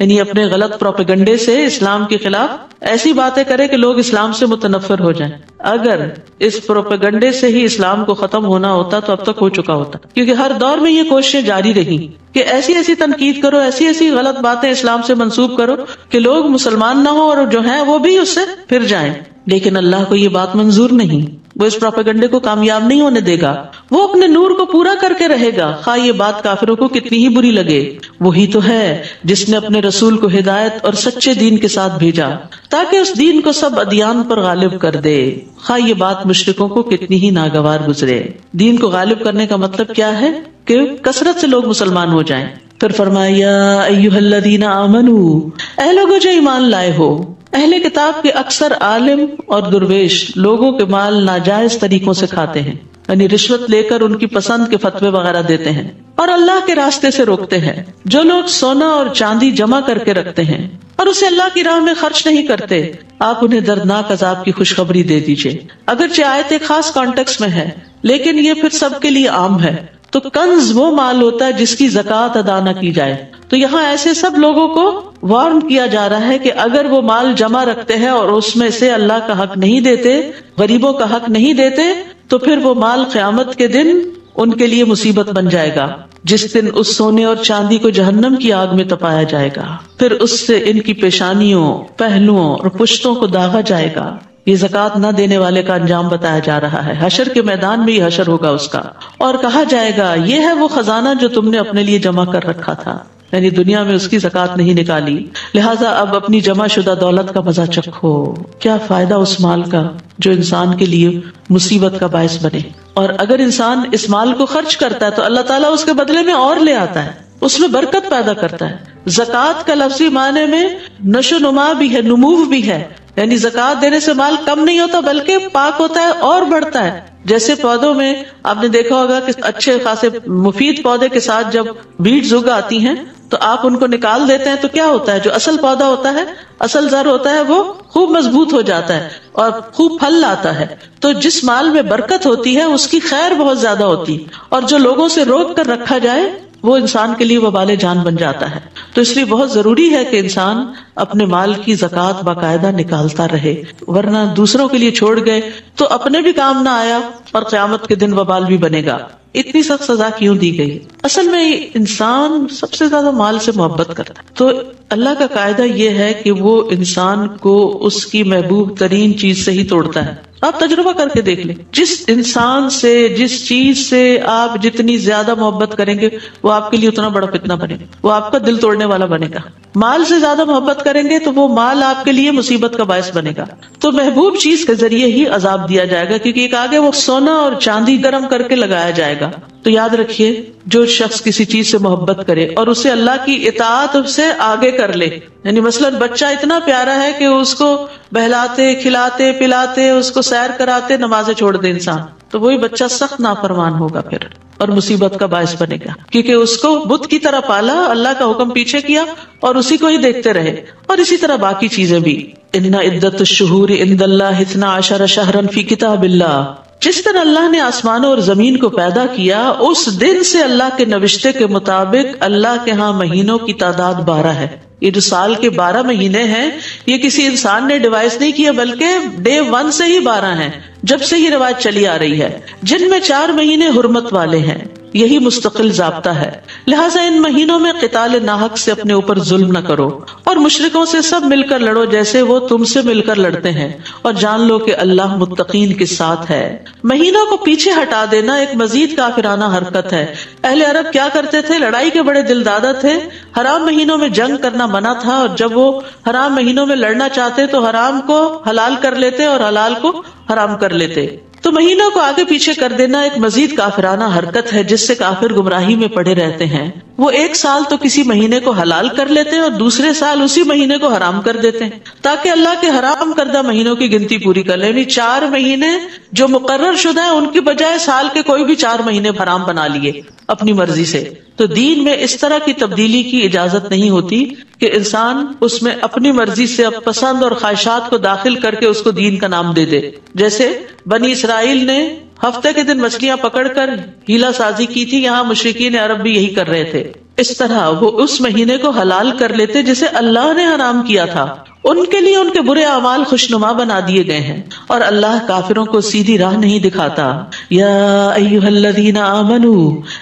یعنی اپنے غلط پروپیگنڈے سے اسلام کے خلاف ایسی باتیں کرے کہ لوگ اسلام سے متنفر ہو جائیں. اگر اس پروپیگنڈے سے ہی اسلام کو ختم ہونا ہوتا تو اب تک ہو چکا ہوتا، کیونکہ ہر دور میں یہ کوششیں جاری رہی کہ ایسی ایسی تنقید کرو، ایسی ایسی غلط باتیں اسلام سے منسوب کرو کہ لوگ مسلمان نہ ہو اور جو ہیں وہ بھی اس سے پھر جائیں. لیکن اللہ کو یہ بات منظور نہیں، وہ اس پروپیگنڈے کو کامیاب نہیں ہونے دے گا. وہ اپنے نور کو پورا کر کے رہے گا، خواہ یہ بات کافروں کو کتنی ہی بری لگے. وہی تو ہے جس نے اپنے رسول کو ہدایت اور سچے دین کے ساتھ بھیجا تاکہ اس دین کو سب ادیان پر غالب کر دے، خواہ یہ بات مشرکوں کو کتنی ہی ناگوار گزرے. دین کو غالب کرنے کا مطلب کیا ہے؟ کہ کثرت سے لوگ مسلمان ہو جائیں. پھر فرمایا ایھا الذین آمنوا، اے لوگوں جو ایمان لائے ہو. اہل کتاب کے اکثر عالم اور درویش لوگوں کے مال ناجائز طریقوں سے کھاتے ہیں، یعنی رشوت لے کر ان کی پسند کے فتوے وغیرہ دیتے ہیں اور اللہ کے راستے سے روکتے ہیں. جو لوگ سونا اور چاندی جمع کر کے رکھتے ہیں اور اسے اللہ کی راہ میں خرچ نہیں کرتے، آپ انہیں دردناک عذاب کی خوشخبری دے دیجیے. اگرچہ آیت ایک خاص کانٹیکس میں ہے لیکن یہ پھر سب کے لیے عام ہے. تو کنز وہ مال ہوتا ہے جس کی زکوٰۃ ادا نہ کی جائے. تو یہاں ایسے سب لوگوں کو وارن کیا جا رہا ہے کہ اگر وہ مال جمع رکھتے ہیں اور اس میں سے اللہ کا حق نہیں دیتے، غریبوں کا حق نہیں دیتے، تو پھر وہ مال قیامت کے دن ان کے لیے مصیبت بن جائے گا، جس دن اس سونے اور چاندی کو جہنم کی آگ میں تپایا جائے گا، پھر اس سے ان کی پیشانیوں، پہلوؤں اور پشتوں کو داغا جائے گا. یہ زکوٰۃ نہ دینے والے کا انجام بتایا جا رہا ہے. حشر کے میدان میں یہ حشر ہوگا اس کا، اور کہا جائے گا یہ ہے وہ خزانہ جو تم نے اپنے لیے جمع کر رکھا تھا، یعنی دنیا میں اس کی زکوٰۃ نہیں نکالی، لہٰذا اب اپنی جمع شدہ دولت کا مزہ چکھو. کیا فائدہ اس مال کا جو انسان کے لیے مصیبت کا باعث بنے. اور اگر انسان اس مال کو خرچ کرتا ہے تو اللہ تعالیٰ اس کے بدلے میں اور لے آتا ہے، اس میں برکت پیدا کرتا ہے. زکوٰۃ کا لفظی معنی میں نشو نما بھی ہے، نمو بھی ہے، یعنی زکوٰۃ دینے سے مال کم نہیں ہوتا بلکہ پاک ہوتا ہے اور بڑھتا ہے. جیسے پودوں میں آپ نے دیکھا ہوگا کہ اچھے خاصے مفید پودے کے ساتھ جب بیج اگ آتی ہیں تو آپ ان کو نکال دیتے ہیں تو کیا ہوتا ہے؟ جو اصل پودا ہوتا ہے، اصل زر ہوتا ہے، وہ خوب مضبوط ہو جاتا ہے اور خوب پھل لاتا ہے. تو جس مال میں برکت ہوتی ہے اس کی خیر بہت زیادہ ہوتی، اور جو لوگوں سے روک کر رکھا جائے وہ انسان کے لیے وبال جان بن جاتا ہے. تو اس لیے بہت ضروری ہے کہ انسان اپنے مال کی زکوٰۃ باقاعدہ نکالتا رہے، ورنہ دوسروں کے لیے چھوڑ گئے تو اپنے بھی کام نہ آیا اور قیامت کے دن وبال بھی بنے گا. اتنی سخت سزا کیوں دی گئی؟ اصل میں انسان سب سے زیادہ مال سے محبت کرتا ہے. تو اللہ کا قاعدہ یہ ہے کہ وہ انسان کو اس کی محبوب ترین چیز سے ہی توڑتا ہے. آپ تجربہ کر کے دیکھ لیں، جس انسان سے، جس چیز سے آپ جتنی زیادہ محبت کریں گے وہ آپ کے لیے اتنا بڑا فتنہ بنے گا، وہ آپ کا دل توڑنے والا بنے گا. مال سے زیادہ محبت کریں گے تو وہ مال آپ کے لیے مصیبت کا باعث بنے گا. تو محبوب چیز کے ذریعے ہی عذاب دیا جائے گا، کیونکہ ایک آگے وہ سونا اور چاندی گرم کر کے لگایا جائے گا. تو یاد رکھیے، جو شخص کسی چیز سے محبت کرے اور اسے اللہ کی اطاعت سے آگے کر لے، یعنی مثلا بچہ اتنا پیارا ہے کہ اس کو بہلاتے، کھلاتے، پلاتے، اس کو سیر کراتے، نمازیں چھوڑ دے انسان، تو وہی بچہ سخت نافرمان ہوگا پھر اور مصیبت کا باعث بنے گا، کیونکہ اس کو بت کی طرح پالا، اللہ کا حکم پیچھے کیا اور اسی کو ہی دیکھتے رہے. اور اسی طرح باقی چیزیں بھی. ان عدت الشہور عند اللہ 12 شہرا فی کتاب اللہ، جس دن اللہ نے آسمانوں اور زمین کو پیدا کیا اس دن سے اللہ کے نوشتے کے مطابق اللہ کے ہاں مہینوں کی تعداد 12 ہے. یہ جو سال کے 12 مہینے ہیں یہ کسی انسان نے ڈیوائس نہیں کیا، بلکہ ڈے 1 سے ہی 12 ہیں، جب سے ہی روایت چلی آ رہی ہے، جن میں 4 مہینے حرمت والے ہیں. یہی مستقل ضابطہ ہے. لہٰذا ان مہینوں میں قتال ناحق سے اپنے اوپر ظلم نہ کرو اور مشرکوں سے سب مل کر لڑو جیسے وہ تم سے مل کر لڑتے ہیں، اور جان لو کہ اللہ متقین کے ساتھ ہے. مہینوں کو پیچھے ہٹا دینا ایک مزید کافرانہ حرکت ہے. اہل عرب کیا کرتے تھے؟ لڑائی کے بڑے دلدادہ تھے. حرام مہینوں میں جنگ کرنا منع تھا، اور جب وہ حرام مہینوں میں لڑنا چاہتے تو حرام کو حلال کر لیتے اور حلال کو حرام کر لیتے. تو مہینوں کو آگے پیچھے کر دینا ایک مزید کافرانہ حرکت ہے جس سے کافر گمراہی میں پڑے رہتے ہیں. وہ ایک سال تو کسی مہینے کو حلال کر لیتے ہیں اور دوسرے سال اسی مہینے کو حرام کر دیتے ہیں تاکہ اللہ کے حرام کردہ مہینوں کی گنتی پوری کر لیں. یعنی 4 مہینے جو مقرر شدہ ہیں ان کی بجائے سال کے کوئی بھی 4 مہینے حرام بنا لیے اپنی مرضی سے. تو دین میں اس طرح کی تبدیلی کی اجازت نہیں ہوتی کہ انسان اس میں اپنی مرضی سے پسند اور خواہشات کو داخل کر کے اس کو دین کا نام دے دے. جیسے بنی اسرائیل نے ہفتے کے دن مچھلیاں پکڑ کر ہیلا سازی کی تھی، یہاں مشرکین عرب بھی یہی کر رہے تھے. اس طرح وہ اس مہینے کو حلال کر لیتے جسے اللہ نے حرام کیا تھا. ان کے لیے ان کے برے اعمال خوشنما بنا دیے گئے ہیں اور اللہ کافروں کو سیدھی راہ نہیں دکھاتا. یا ایھا الذین آمنو،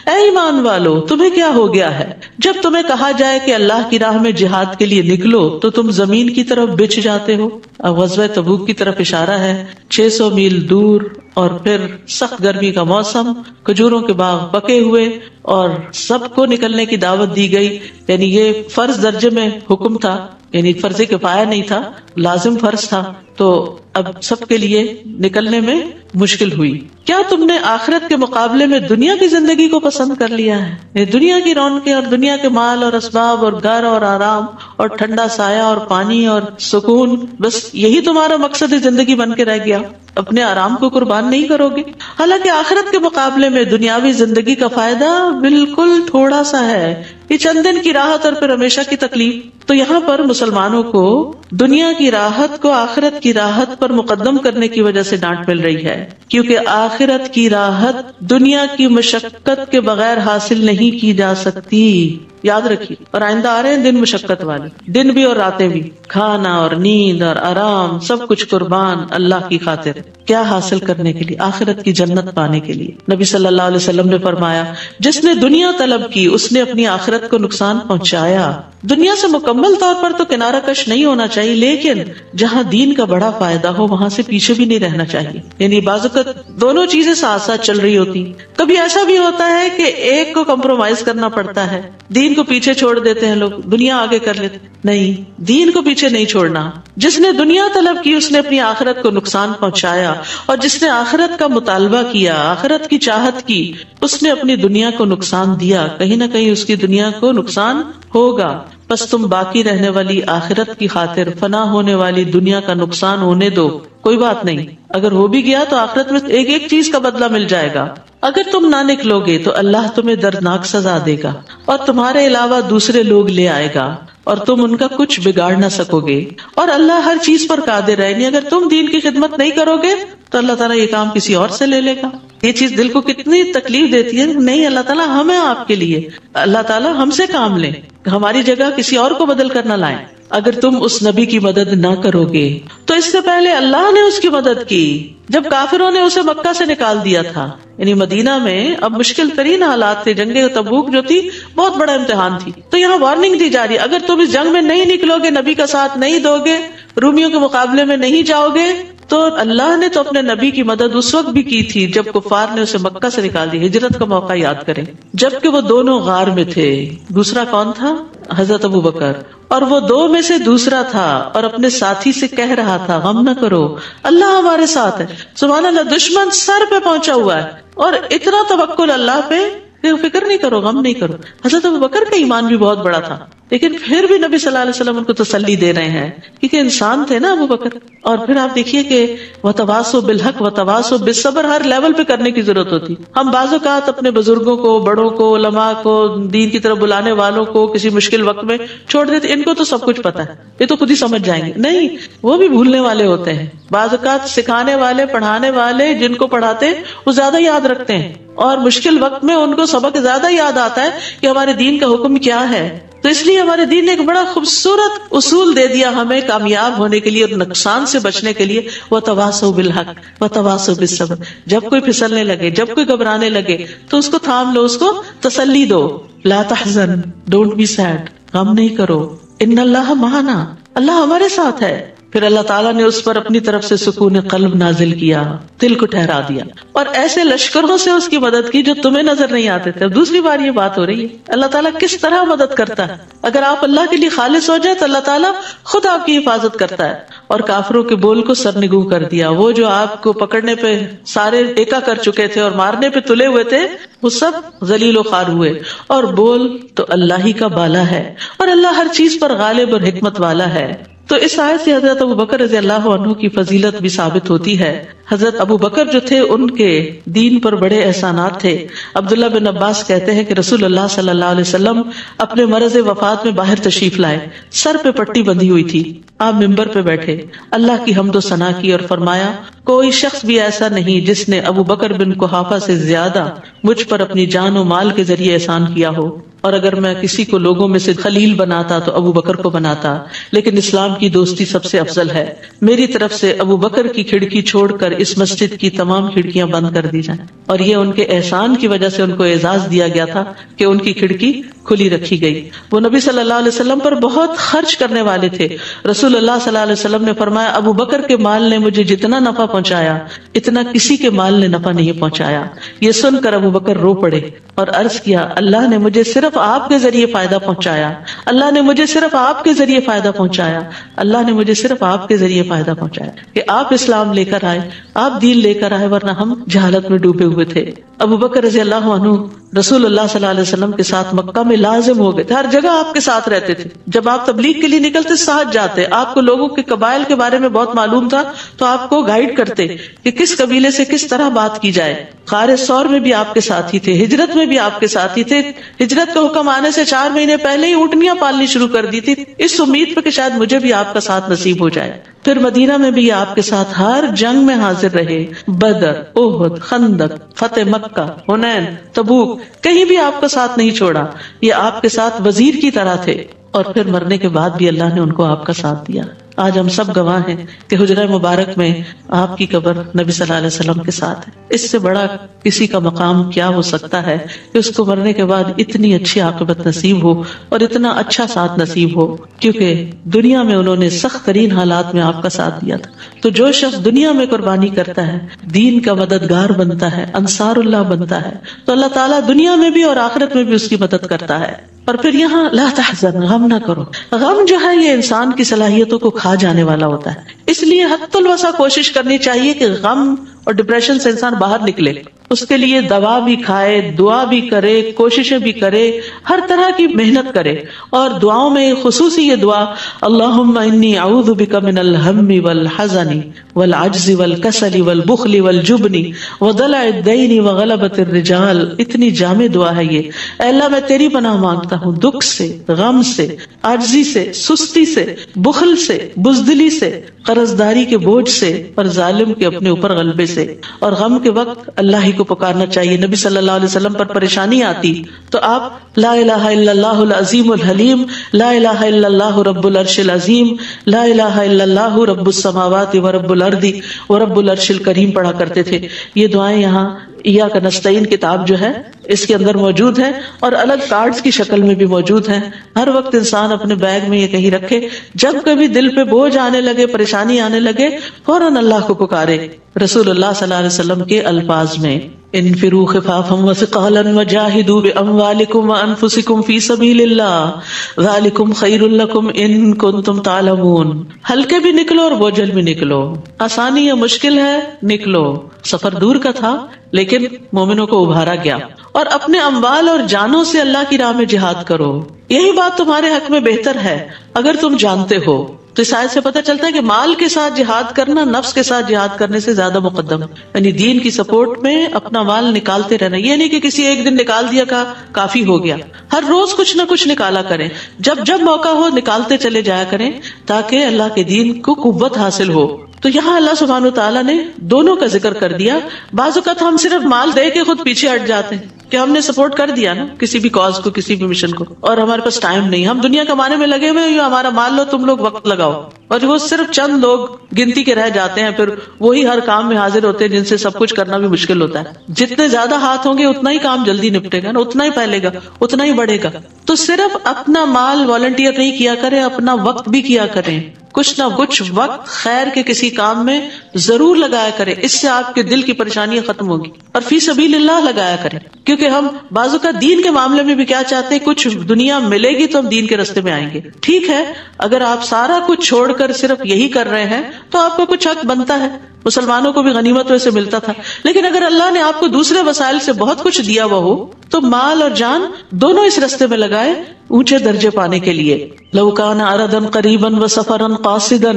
اے ایمان والو تمہیں کیا ہو گیا ہے جب تمہیں کہا جائے کہ اللہ کی راہ میں جہاد کے لیے نکلو تو تم زمین کی طرف بچھ جاتے ہو. اب غزوہ تبوک کی طرف اشارہ ہے. 600 میل دور اور پھر سخت گرمی کا موسم، کھجوروں کے باغ پکے ہوئے اور سب کو نکلنے کی دعوت دی گئی. یعنی یہ فرض درجے میں حکم تھا، یعنی فرض کفایہ نہیں تھا، لازم فرض تھا. تو اب سب کے لیے نکلنے میں مشکل ہوئی. کیا تم نے آخرت کے مقابلے میں دنیا کی زندگی کو پسند کر لیا ہے؟ یہ دنیا کی رونقیں اور دنیا کے مال اور اسباب اور گھر اور آرام اور ٹھنڈا سایہ اور پانی اور سکون، بس یہی تمہارا مقصد زندگی بن کے رہ گیا؟ اپنے آرام کو قربان نہیں کرو گے؟ حالانکہ آخرت کے مقابلے میں دنیاوی زندگی کا فائدہ بالکل تھوڑا سا ہے. یہ چند دن کی راحت اور پھر ہمیشہ کی تکلیف. تو یہاں پر مسلمانوں کو دنیا کی راحت کو آخرت کی راحت پر مقدم کرنے کی وجہ سے ڈانٹ مل رہی ہے، کیونکہ آخرت کی راحت دنیا کی مشقت کے بغیر حاصل نہیں کی جا سکتی. یاد رکھیے. اور آئندہ آ رہے ہیں دن مشقت والے، دن بھی اور راتیں بھی، کھانا اور نیند اور آرام سب کچھ قربان اللہ کی خاطر. کیا حاصل کرنے کے لیے؟ آخرت کی جنت پانے کے لیے. نبی صلی اللہ علیہ وسلم نے فرمایا جس نے دنیا طلب کی اس نے اپنی آخرت کو نقصان پہنچایا. دنیا سے مکمل طور پر تو کنارہ کش نہیں ہونا چاہیے، لیکن جہاں دین کا بڑا فائدہ ہو وہاں سے پیچھے بھی نہیں رہنا چاہیے. یعنی بعض اوقات دونوں چیزیں ساتھ ساتھ چل رہی ہوتی. کبھی ایسا بھی ہوتا ہے کہ ایک کو کمپرومائز کرنا پڑتا ہے، دین کو پیچھے چھوڑ دیتے ہیں لوگ، دنیا آگے کر لیتے. نہیں، دین کو پیچھے نہیں چھوڑنا. جس نے دنیا طلب کی اس نے اپنی آخرت کو نقصان پہنچایا، اور جس نے آخرت کا مطالبہ کیا، آخرت کی چاہت کی، اس نے اپنی دنیا کو نقصان دیا. کہیں نہ کہیں اس کی دنیا کو نقصان ہوگا. بس تم باقی رہنے والی آخرت کی خاطر فنا ہونے والی دنیا کا نقصان ہونے دو. کوئی بات نہیں، اگر ہو بھی گیا تو آخرت میں ایک ایک چیز کا بدلہ مل جائے گا. اگر تم نہ نکلو گے تو اللہ تمہیں دردناک سزا دے گا اور تمہارے علاوہ دوسرے لوگ لے آئے گا اور تم ان کا کچھ بگاڑ نہ سکو گے. اور اللہ ہر چیز پر قادر ہے. نہیں، اگر تم دین کی خدمت نہیں کرو گے تو اللہ تعالیٰ یہ کام کسی اور سے لے لے گا. یہ چیز دل کو کتنی تکلیف دیتی ہے. نہیں، اللہ تعالیٰ ہمیں آپ کے لیے، اللہ تعالیٰ ہم سے کام لیں، ہماری جگہ کسی اور کو بدل کر نہ لائیں. اگر تم اس نبی کی مدد نہ کرو گے تو اس سے پہلے اللہ نے اس کی مدد کی جب کافروں نے اسے مکہ سے نکال دیا تھا. یعنی مدینہ میں اب مشکل ترین حالات تھے. جنگ تبوک جو تھی بہت بڑا امتحان تھی. تو یہاں وارننگ دی جا رہی ہے، اگر تم اس جنگ میں نہیں نکلو گے، نبی کا ساتھ نہیں دو گے، رومیوں کے مقابلے میں نہیں جاؤ گے، تو اللہ نے تو اپنے نبی کی مدد اس وقت بھی کی تھی جب کفار نے اسے مکہ سے نکال دی. ہجرت کا موقع یاد کریں، جبکہ وہ دونوں غار میں تھے. دوسرا کون تھا؟ حضرت ابو بکر. اور وہ دو میں سے دوسرا تھا اور اپنے ساتھی سے کہہ رہا تھا غم نہ کرو، اللہ ہمارے ساتھ ہے. سبحان اللہ، دشمن سر پہ پہنچا ہوا ہے اور اتنا توکل اللہ پہ، فکر نہیں کرو، غم نہیں کرو. حضرت ابو بکر کا ایمان بھی بہت بڑا تھا، لیکن پھر بھی نبی صلی اللہ علیہ وسلم ان کو تسلی دے رہے ہیں کیونکہ انسان تھے نا ابو بکر. اور پھر آپ دیکھیے کہ وتواصوا بالحق وتواصوا بالصبر ہر لیول پہ کرنے کی ضرورت ہوتی. ہم بعض اوقات اپنے بزرگوں کو، بڑوں کو، علماء کو، دین کی طرف بلانے والوں کو کسی مشکل وقت میں چھوڑ دیتے. ان کو تو سب کچھ پتا ہے، یہ تو خود ہی سمجھ جائیں گے. نہیں، وہ بھی بھولنے والے ہوتے ہیں. بعض اوقات سکھانے والے، پڑھانے والے جن کو پڑھاتے وہ زیادہ یاد رکھتے ہیں اور مشکل وقت میں ان کو سبق زیادہ یاد آتا ہے کہ ہمارے دین کا حکم کیا ہے. تو اس لیے ہمارے دین نے ایک بڑا خوبصورت اصول دے دیا ہمیں کامیاب ہونے کے لیے اور نقصان سے بچنے کے لیے. وتواصوا بالحق وتواصوا بالصبر. جب کوئی پھسلنے لگے، جب کوئی گھبرانے لگے تو اس کو تھام لو، اس کو تسلی دو. لا تحزن، ڈونٹ بی سیڈ، غم نہیں کرو. ان اللہ معنا، اللہ ہمارے ساتھ ہے. پھر اللہ تعالیٰ نے اس پر اپنی طرف سے سکون قلب نازل کیا، دل کو ٹھہرا دیا اور ایسے لشکروں سے اس کی مدد کی جو تمہیں نظر نہیں آتے تھے. اب دوسری بار یہ بات ہو رہی ہے اللہ تعالیٰ کس طرح مدد کرتا ہے. اگر آپ اللہ کے لیے خالص ہو جائے تو اللہ تعالیٰ خود آپ کی حفاظت کرتا ہے. اور کافروں کے بول کو سرنگوں کر دیا. وہ جو آپ کو پکڑنے پہ سارے ایکا کر چکے تھے اور مارنے پہ تلے ہوئے تھے، وہ سب ذلیل و خوار ہوئے. اور بول تو اللہ ہی کا بالا ہے اور اللہ ہر چیز پر غالب اور حکمت والا ہے. تو اس آیت سے حضرت ابو بکر رضی اللہ عنہ کی فضیلت بھی ثابت ہوتی ہے. حضرت ابو بکر جو تھے ان کے دین پر بڑے احسانات تھے. عبداللہ بن عباس کہتے ہیں کہ رسول اللہ صلی اللہ علیہ وسلم اپنے مرض وفات میں باہر تشریف لائے. سر پہ پٹی بندھی ہوئی تھی. آپ ممبر پہ بیٹھے، اللہ کی حمد و ثنا کی اور فرمایا کوئی شخص بھی ایسا نہیں جس نے ابو بکر بن قحافہ سے زیادہ مجھ پر اپنی جان و مال کے ذریعے احسان کیا ہو، اور اگر میں کسی کو لوگوں میں سے خلیل بناتا تو ابو بکر کو بناتا، لیکن اسلام کی دوستی سب سے افضل ہے۔ میری طرف سے ابو بکر کی کھڑکی چھوڑ کر اس مسجد کی تمام کھڑکیاں بند کر دی جائیں، اور یہ ان کے احسان کی وجہ سے ان کو اعزاز دیا گیا تھا کہ ان کی کھڑکی کھلی رکھی گئی۔ وہ نبی صلی اللہ علیہ وسلم پر بہت خرچ کرنے والے تھے۔ رسول اللہ صلی اللہ علیہ وسلم نے فرمایا، ابو بکر کے مال نے مجھے جتنا نفع پہنچایا اتنا کسی کے مال نے نفع نہیں پہنچایا۔ یہ سن کر ابو بکر رو پڑے اور عرض کیا، اللہ نے مجھے صرف آپ کے ذریعے فائدہ پہنچایا، اللہ نے مجھے صرف آپ کے ذریعے فائدہ پہنچایا، اللہ نے مجھے صرف آپ کے ذریعے فائدہ پہنچایا کہ آپ اسلام لے کر آئے، آپ دین لے کر آئے، ورنہ ہم جہالت میں ڈوبے ہوئے تھے۔ ابو بکر رضی اللہ عنہ رسول اللہ صلی اللہ علیہ وسلم کے ساتھ مکہ میں لازم ہو گئے تھے، ہر جگہ آپ کے ساتھ رہتے تھے۔ جب آپ تبلیغ کے لیے نکلتے ساتھ جاتے، آپ کو لوگوں کے قبائل کے بارے میں بہت معلوم تھا تو آپ کو گائیڈ کرتے کہ کس قبیلے سے کس طرح بات کی جائے۔ غار ثور میں بھی آپ کے ساتھ ہی تھے، ہجرت میں بھی آپ کے ساتھ ہی تھے۔ ہجرت کا حکم آنے سے 4 مہینے پہلے ہی اونٹنیاں پالنی شروع کر دی تھی، اس امید پہ کہ شاید مجھے بھی آپ کا ساتھ نصیب ہو جائے۔ پھر مدینہ میں بھی آپ کے ساتھ ہر جنگ میں حاضر رہے، بدر، احد، خندق، فتح مکہ، حنین، تبوک، کہیں بھی آپ کا ساتھ نہیں چھوڑا۔ یہ آپ کے ساتھ وزیر کی طرح تھے، اور پھر مرنے کے بعد بھی اللہ نے ان کو آپ کا ساتھ دیا۔ آج ہم سب گواہ ہیں کہ حجرہ مبارک میں آپ کی قبر نبی صلی اللہ علیہ وسلم کے ساتھ ہے۔ اس سے بڑا کسی کا مقام کیا ہو سکتا ہے کہ اس کو مرنے کے بعد اتنی اچھی عاقبت نصیب ہو اور اتنا اچھا ساتھ نصیب ہو، کیونکہ دنیا میں انہوں نے سخت ترین حالات میں آپ کا ساتھ دیا تھا۔ تو جو شخص دنیا میں قربانی کرتا ہے، دین کا مددگار بنتا ہے، انصار اللہ بنتا ہے، تو اللہ تعالیٰ دنیا میں بھی اور آخرت میں بھی اس کی مدد کرتا ہے۔ اور پھر یہاں لا تحزن، غم نہ کرو۔ غم جو ہے یہ انسان کی صلاحیتوں کو کھا جانے والا ہوتا ہے، اس لیے حد الوسع کوشش کرنی چاہیے کہ غم اور ڈپریشن سے انسان باہر نکلے۔ اس کے لیے دوا بھی کھائے، دعا بھی کرے، کوششیں بھی کرے، ہر طرح کی محنت کرے۔ اور دعاؤں میں خصوصی یہ دعا، اللہم انی اعوذ بک من الہم والحزن والعجز والکسل والبخل والجبن وضلع الدین وغلبۃ الرجال، اتنی جامع دعا ہے یہ۔ اے اللہ میں تیری پناہ مانگتا ہوں دکھ سے، غم سے، عاجزی سے، سستی سے، بخل سے، بزدلی سے، قرضداری کے بوجھ سے، اور ظالم کے اپنے اوپر غلبے سے۔ اور غم کے وقت اللہ ہی کو پکارنا چاہیے۔ نبی صلی اللہ علیہ وسلم پر پریشانی آتی تو آپ لا الہ الا اللہ العظیم الحلیم، لا الہ الا اللہ رب العرش العظیم، لا الہ الا اللہ رب السماوات ورب الارض ورب العرش الکریم پڑھا کرتے تھے۔ یہ دعائیں یہاں ایاک نستعین کتاب جو ہے اس کے اندر موجود ہے، اور الگ کارڈز کی شکل میں بھی موجود ہیں۔ ہر وقت انسان اپنے بیگ میں یہ کہیں رکھے، جب کبھی دل پہ بوجھ آنے لگے، پریشانی آنے لگے، فوراً اللہ کو پکارے۔ رسول اللہ صلی اللہ علیہ وسلم کے الفاظ میں انفروا خفافا وثقالا وجاہدوا باموالکم وانفسکم فی سبیل اللہ ذالکم خیر لکم ان کنتم تعلمون۔ ہلکے بھی نکلو اور بوجھل بھی نکلو، آسانی یا مشکل ہے نکلو۔ سفر دور کا تھا لیکن مومنوں کو ابھارا گیا، اور اپنے اموال اور جانوں سے اللہ کی راہ میں جہاد کرو، یہی بات تمہارے حق میں بہتر ہے اگر تم جانتے ہو۔ تو اس آیت سے پتہ چلتا ہے کہ مال کے ساتھ جہاد کرنا نفس کے ساتھ جہاد کرنے سے زیادہ مقدم ہے، یعنی دین کی سپورٹ میں اپنا مال نکالتے رہنا۔ یہ نہیں کہ کسی ایک دن نکال دیا کا کافی ہو گیا، ہر روز کچھ نہ کچھ نکالا کریں، جب جب موقع ہو نکالتے چلے جایا کریں تاکہ اللہ کے دین کو قوت حاصل ہو۔ تو یہاں اللہ سبحانہ وتعالیٰ نے دونوں کا ذکر کر دیا۔ بعض اوقات ہم صرف مال دے کے خود پیچھے ہٹ جاتے ہیں کہ ہم نے سپورٹ کر دیا نا کسی بھی کاز کو، کسی بھی مشن کو، اور ہمارے پاس ٹائم نہیں، ہم دنیا کمانے میں لگے ہوئے، ہمارا مال لو تم لوگ وقت لگاؤ، اور وہ صرف چند لوگ گنتی کے رہ جاتے ہیں، پھر وہی ہر کام میں حاضر ہوتے ہیں جن سے سب کچھ کرنا بھی مشکل ہوتا ہے۔ جتنے زیادہ ہاتھ ہوں گے اتنا ہی کام جلدی نپٹے گا نا، اتنا ہی پھیلے گا، اتنا ہی بڑھے گا۔ تو صرف اپنا مال والنٹیئر نہیں کیا کریں، اپنا وقت بھی کیا کریں، کچھ نہ کچھ وقت خیر کے کسی کام میں ضرور لگایا کریں، اس سے آپ کے دل کی پریشانیاں ختم ہوگی۔ اور فی سبیل اللہ لگایا کریں، کیونکہ ہم بعضوں کا دین کے معاملے میں بھی کیا چاہتے ہیں، کچھ دنیا ملے گی تو ہم دین کے راستے میں آئیں گے۔ ٹھیک ہے، اگر آپ سارا کچھ چھوڑ کر صرف یہی کر رہے ہیں تو آپ کو کچھ حق بنتا ہے، مسلمانوں کو بھی غنیمت ویسے ملتا تھا، لیکن اگر اللہ نے آپ کو دوسرے وسائل سے بہت کچھ دیا ہوا ہو تو مال اور جان دونوں اس راستے میں لگائے اونچے درجے پانے کے لیے۔ لو کان عرضا قریبا وسفرا قاصدا،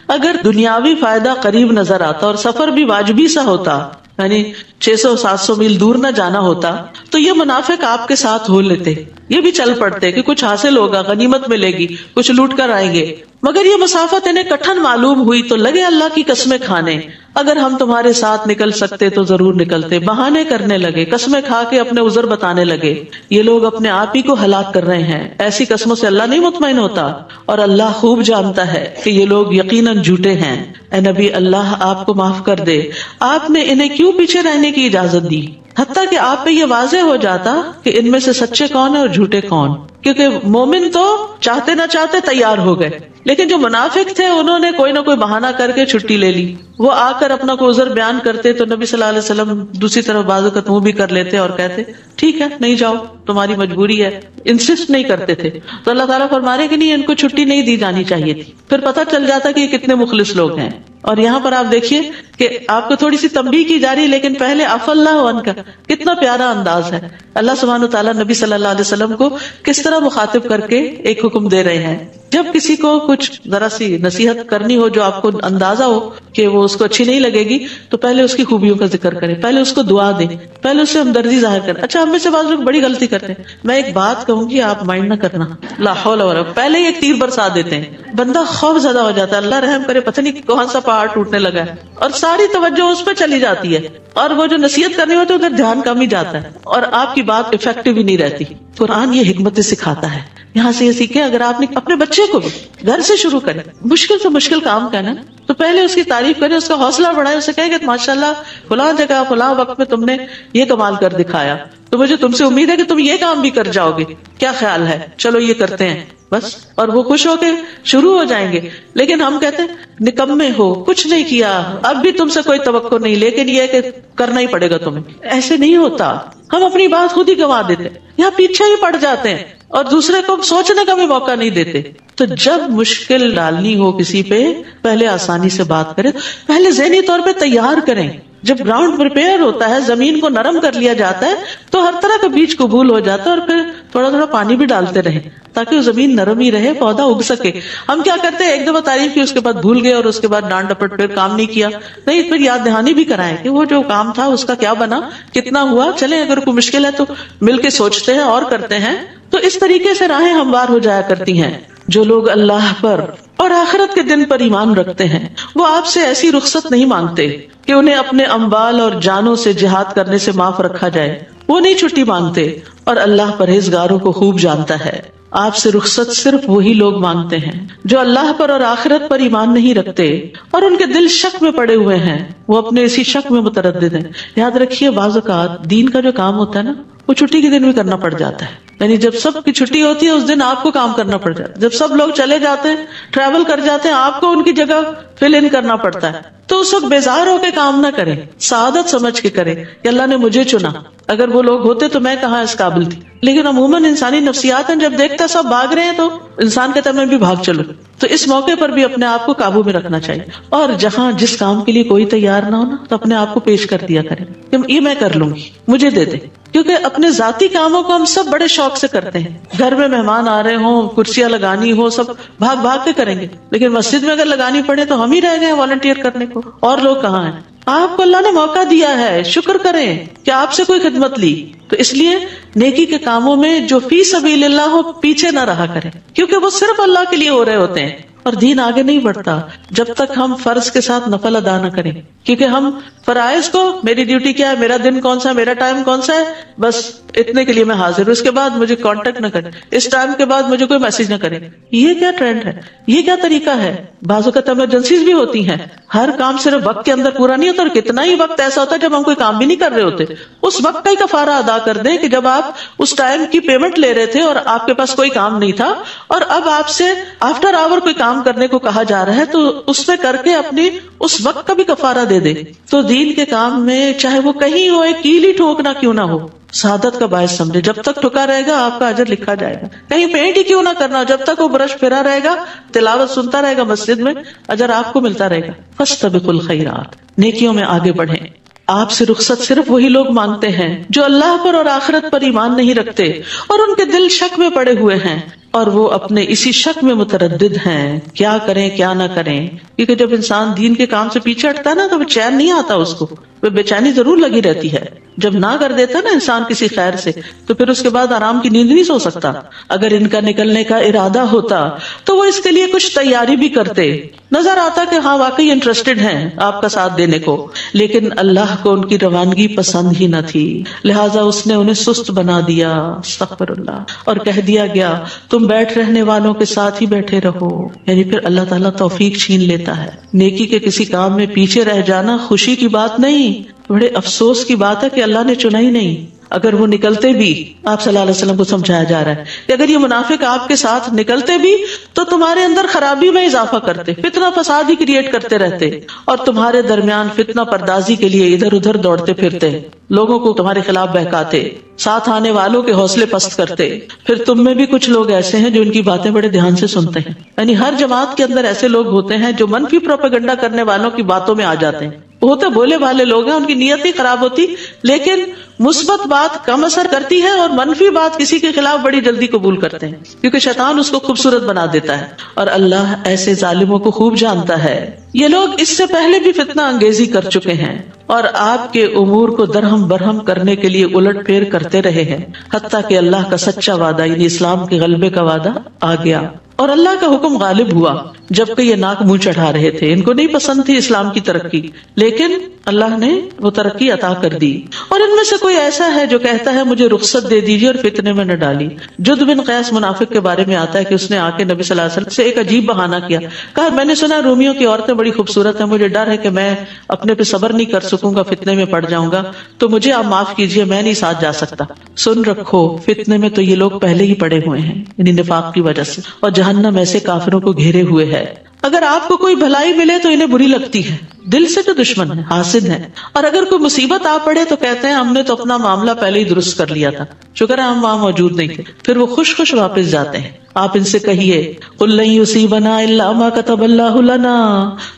اگر دنیاوی فائدہ قریب نظر آتا اور سفر بھی واجبی سا ہوتا، یعنی 600-700 میل دور نہ جانا ہوتا، تو یہ منافق آپ کے ساتھ ہو لیتے، یہ بھی چل پڑتے کہ کچھ حاصل ہوگا، غنیمت ملے گی، کچھ لوٹ کر آئیں گے، مگر یہ مسافت انہیں کٹھن معلوم ہوئی تو لگے اللہ کی قسمیں کھانے، اگر ہم تمہارے ساتھ نکل سکتے تو ضرور نکلتے، بہانے کرنے لگے، قسمیں کھا کے اپنے عذر بتانے لگے۔ یہ لوگ اپنے آپ ہی کو ہلاک کر رہے ہیں، ایسی قسموں سے اللہ نہیں مطمئن ہوتا، اور اللہ خوب جانتا ہے کہ یہ لوگ یقیناً جھوٹے ہیں۔ اے نبی، اللہ آپ کو معاف کر دے، آپ نے انہیں کیوں پیچھے رہنے کی اجازت دی؟ حتیٰ کہ آپ پہ یہ واضح ہو جاتا کہ ان میں سے سچے کون ہیں اور جھوٹے کون، کیونکہ مومن تو چاہتے نہ چاہتے تیار ہو گئے، لیکن جو منافق تھے انہوں نے کوئی نہ کوئی بہانہ کر کے چھٹی لے لی۔ وہ آ کر اپنا کوئی عذر بیان کرتے تو نبی صلی اللہ علیہ وسلم دوسری طرف بازو کا منہ بھی کر لیتے اور کہتے ٹھیک ہے نہیں جاؤ، تمہاری مجبوری ہے، انسسٹ نہیں کرتے تھے۔ تو اللہ تعالیٰ فرما رہے کہ نہیں، ان کو چھٹی نہیں دی جانی چاہیے تھی، پھر پتہ چل جاتا کہ یہ کتنے مخلص لوگ ہیں۔ اور یہاں پر آپ دیکھیے کہ آپ کو تھوڑی سی تنبیہ کی جا رہی، لیکن پہلے عفا اللہ عنہ کا کتنا پیارا انداز ہے۔ اللہ سبحانہ وتعالیٰ نبی صلی اللہ علیہ وسلم کو کس طرح مخاطب کر کے ایک حکم دے رہے ہیں۔ جب کسی کو کچھ ذرا سی نصیحت کرنی ہو جو آپ کو اندازہ ہو کہ وہ اس کو اچھی نہیں لگے گی، تو پہلے اس کی خوبیوں کا ذکر کریں، پہلے اس کو دعا دیں، پہلے اس سے ہمدردی ظاہر کریں۔ اچھا، ہم میں سے بعض لوگ بڑی غلطی کرتے ہیں، میں ایک بات کہوں گی آپ مائنڈ نہ کرنا، لا حول ولا قوت، پہلے ہی ایک تیر برسا دیتے ہیں، بندہ خوف زدہ ہو جاتا ہے، اللہ رحم کرے، پتہ نہیں کون سا پہاڑ ٹوٹنے لگا ہے، اور ساری توجہ اس پہ چلی جاتی ہے، اور وہ جو نصیحت کرنی ہوتی ہے ادھر دھیان کم ہی جاتا ہے، اور آپ کی بات افیکٹو ہی نہیں رہتی۔ قرآن یہ حکمتیں سکھاتا ہے، یہاں سے یہ سیکھیں۔ اگر آپ نے اپنے بچے کو بھی گھر سے شروع کریں، مشکل سے مشکل کام کرنا تو پہلے اس کی تعریف کریں، اس کا حوصلہ بڑھائیں، اسے کہیں کہ ماشاءاللہ فلاں جگہ فلاں وقت میں تم نے یہ کمال کر دکھایا، تو مجھے تم سے امید ہے کہ تم یہ کام بھی کر جاؤ گے، کیا خیال ہے، چلو یہ کرتے ہیں بس، اور وہ خوش ہو کے شروع ہو جائیں گے۔ لیکن ہم کہتے ہیں نکمے ہو، کچھ نہیں کیا، اب بھی تم سے کوئی توقع نہیں، لیکن یہ کہ کرنا ہی پڑے گا تمہیں۔ ایسے نہیں ہوتا، ہم اپنی بات خود ہی گنوا دیتے، یا پیچھے ہی پڑ جاتے ہیں اور دوسرے کو سوچنے کا بھی موقع نہیں دیتے۔ تو جب مشکل ڈالنی ہو کسی پہ، پہلے آسانی سے بات کریں، پہلے ذہنی طور پہ تیار کریں۔ جب گراؤنڈ پریپیئر ہوتا ہے، زمین کو نرم کر لیا جاتا ہے، تو ہر طرح کا بیج قبول ہو جاتا ہے، اور پھر تھوڑا تھوڑا پانی بھی ڈالتے رہیں تاکہ وہ زمین نرم ہی رہے، پودا اگ سکے۔ ہم کیا کرتے ہیں، ایک دفعہ تعریف کی، اس کے بعد بھول گئے، اور اس کے بعد ڈانٹ ڈپٹ، پھر کام نہیں کیا۔ نہیں، پھر یاد دہانی بھی کرائیں کہ وہ جو کام تھا اس کا کیا بنا، کتنا ہوا۔ چلیں اگر کوئی مشکل ہے تو مل کے سوچتے ہیں اور کرتے ہیں۔ تو اس طریقے سے راہیں ہموار ہو جایا کرتی ہیں۔ جو لوگ اللہ پر اور آخرت کے دن پر ایمان رکھتے ہیں، وہ آپ سے ایسی رخصت نہیں مانگتے کہ انہیں اپنے اموال اور جانوں سے جہاد کرنے سے معاف رکھا جائے، وہ نہیں چھٹی مانگتے، اور اللہ پرہیزگاروں کو خوب جانتا ہے۔ آپ سے رخصت صرف وہی لوگ مانگتے ہیں جو اللہ پر اور آخرت پر ایمان نہیں رکھتے اور ان کے دل شک میں پڑے ہوئے ہیں، وہ اپنے اسی شک میں متردد ہیں۔ یاد رکھیے، بعض اوقات دین کا جو کام ہوتا ہے نا، وہ چھٹی کے دن بھی کرنا پڑ جاتا ہے، یعنی جب سب کی چھٹی ہوتی ہے اس دن آپ کو کام کرنا پڑ جاتا ہے، جب سب لوگ چلے جاتے ہیں، ٹریول کر جاتے ہیں، آپ کو ان کی جگہ فل ان کرنا پڑتا ہے۔ تو اس وقت بیزار ہو کے کام نہ کریں، سعادت سمجھ کے کریں کہ اللہ نے مجھے چنا، اگر وہ لوگ ہوتے تو میں کہاں اس قابل تھی۔ لیکن عموماً انسانی نفسیات ہیں، جب دیکھتا سب بھاگ رہے ہیں تو انسان کہتا ہے میں بھی بھاگ چلوں۔ تو اس موقع پر بھی اپنے آپ کو قابو میں رکھنا چاہیے، اور جہاں جس کام کے لیے کوئی تیار نہ ہونا تو اپنے آپ کو پیش کر دیا کریں کہ یہ میں کر لوں گی، مجھے دے دیں۔ کیونکہ اپنے ذاتی کاموں کو ہم سب بڑے شوق سے کرتے ہیں، گھر میں مہمان آ رہے ہوں، کرسیاں لگانی ہو، سب بھاگ بھاگ کے کریں گے، لیکن مسجد میں اگر لگانی پڑے تو ہم ہی رہ گئے والنٹیئر کرنے کو، اور لوگ کہاں ہیں؟ آپ کو اللہ نے موقع دیا ہے، شکر کریں کہ آپ سے کوئی خدمت لی۔ تو اس لیے نیکی کے کاموں میں جو فی سبیل اللہ ہو، پیچھے نہ رہا کریں، کیونکہ وہ صرف اللہ کے لیے ہو رہے ہوتے ہیں، اور دین آگے نہیں بڑھتا جب تک ہم فرض کے ساتھ نفل ادا نہ کریں۔ کیونکہ ہم فرائض کو، میری ڈیوٹی کیا ہے، میرا دن کون سا ہے، میرا ٹائم کون سا ہے، بس اتنے کے لیے میں حاضر ہوں، اس کے بعد مجھے کانٹیکٹ نہ کریں، اس ٹائم کے بعد مجھے کوئی میسج نہ کریں۔ یہ کیا ٹرینڈ ہے، یہ کیا طریقہ ہے؟ بعض اوقات ایمرجنسیز بھی ہوتی ہیں، ہر کام صرف وقت کے اندر پورا نہیں ہوتا، اور کتنا ہی وقت ایسا ہوتا ہے جب ہم کوئی کام بھی نہیں کر رہے ہوتے، اس وقت کا ہی کفارہ ادا کر دیں کہ جب آپ اس ٹائم کی پیمنٹ لے رہے تھے اور آپ کے پاس کوئی کام نہیں تھا، اور اب آپ سے آفٹر آور کوئی کام کرنے کو کہا جا رہا ہے، تو اس میں کر کے اپنی اس وقت کا بھی کفارہ دے دے۔ تو دین کے کام میں چاہے وہ کہیں ہو، ایک کیل ہی ٹھوکنا کیوں نہ ہو، سعادت کا باعث سمجھے۔ جب تک ٹھکا رہے گا آپ کا اجر لکھا جائے گا، کہیں پینٹ ہی کیوں نہ کرنا ہو، جب تک وہ برش پھرا رہے گا، تلاوت سنتا رہے گا مسجد میں، اجر آپ کو ملتا رہے گا۔ فاستبقوا الخیرات، نیکیوں میں آگے بڑھیں۔ آپ سے رخصت صرف وہی لوگ مانگتے ہیں جو اللہ پر اور آخرت پر ایمان نہیں رکھتے اور ان کے دل شک میں پڑے ہوئے ہیں، اور وہ اپنے اسی شک میں متردد ہیں، کیا کریں کیا نہ کریں۔ کیونکہ جب انسان دین کے کام سے پیچھے ہٹتا ہے نا، تو وہ چین نہیں آتا، اس کو وہ بے چینی ضرور لگی رہتی ہے۔ جب نہ کر دیتا نا انسان کسی خیر سے تو پھر اس کے بعد آرام کی نیند نہیں سو سکتا. اگر ان کا نکلنے کا ارادہ ہوتا تو وہ اس کے لیے کچھ تیاری بھی کرتے. نظر آتا کہ ہاں واقعی انٹرسٹڈ ہیں آپ کا ساتھ دینے کو، لیکن اللہ کو ان کی روانگی پسند ہی نہ تھی، لہٰذا اس نے انہیں سست بنا دیا. استغفر اللہ. اور کہہ دیا گیا تم بیٹھ رہنے والوں کے ساتھ ہی بیٹھے رہو. یعنی پھر اللہ تعالیٰ توفیق چھین لیتا ہے. نیکی کے کسی کام میں پیچھے رہ جانا خوشی کی بات نہیں، بڑے افسوس کی بات ہے کہ اللہ نے چنا ہی نہیں. اگر وہ نکلتے بھی، آپ صلی اللہ علیہ وسلم کو سمجھایا جا رہا ہے کہ اگر یہ منافق آپ کے ساتھ نکلتے بھی تو تمہارے اندر خرابی میں اضافہ کرتے، فتنہ فساد ہی کریٹ کرتے رہتے، اور تمہارے درمیان فتنہ پردازی کے لیے ادھر ادھر دوڑتے پھرتے، لوگوں کو تمہارے خلاف بہکاتے، ساتھ آنے والوں کے حوصلے پست کرتے. پھر تم میں بھی کچھ لوگ ایسے ہیں جو ان کی باتیں بڑے دھیان سے سنتے ہیں. یعنی ہر جماعت کے اندر ایسے لوگ ہوتے ہیں جو منفی پروپیگنڈا کرنے والوں کی باتوں میں آ جاتے ہیں. ہوتے بولے والے لوگ ہیں، ان کی نیت ہی خراب ہوتی، لیکن مثبت بات کم اثر کرتی ہے اور منفی بات کسی کے خلاف بڑی جلدی قبول کرتے ہیں، کیونکہ شیطان اس کو خوبصورت بنا دیتا ہے. اور اللہ ایسے ظالموں کو خوب جانتا ہے. یہ لوگ اس سے پہلے بھی فتنہ انگیزی کر چکے ہیں اور آپ کے امور کو درہم برہم کرنے کے لیے الٹ پھیر کرتے رہے ہیں، حتیٰ کہ اللہ کا سچا وعدہ یعنی اسلام کے غلبے کا وعدہ آ گیا اور اللہ کا حکم غالب ہوا. جبکہ یہ ناک منہ چڑھا رہے تھے، ان کو نہیں پسند تھی اسلام کی ترقی، لیکن اللہ نے وہ ترقی عطا کر دی. اور ان میں سے کوئی ایسا ہے جو کہتا ہے مجھے رخصت دے دیجیے اور فتنے میں نہ ڈالی. جد بن قیس منافق کے بارے میں آتا ہے کہ اس نے آ کے نبی صلی اللہ علیہ وسلم سے ایک عجیب بہانہ کیا، کہا میں نے سنا رومیوں کی عورتیں بڑی خوبصورت ہیں، مجھے ڈر ہے کہ میں اپنے پہ صبر نہیں کر سکوں گا، فتنے میں پڑ جاؤں گا، تو مجھے آپ معاف کیجیے، میں نہیں ساتھ جا سکتا. سن رکھو فتنے میں تو یہ لوگ پہلے ہی پڑے ہوئے ہیں، یعنی نفاق کی وجہ سے، اور جہنم ایسے کافروں کو گھیرے ہوئے ہے. اگر آپ کو کوئی بھلائی ملے تو انہیں بری لگتی ہے، دل سے تو دشمن ہے، حاسد ہے. اور اگر کوئی مصیبت آ پڑے تو کہتے ہیں ہم نے تو اپنا معاملہ پہلے ہی درست کر لیا تھا، شکر ہے ہم وہاں موجود نہیں تھے. پھر وہ خوش خوش واپس جاتے ہیں. آپ ان سے کہیے قل لن یصیبنا الا ما كتب الله لنا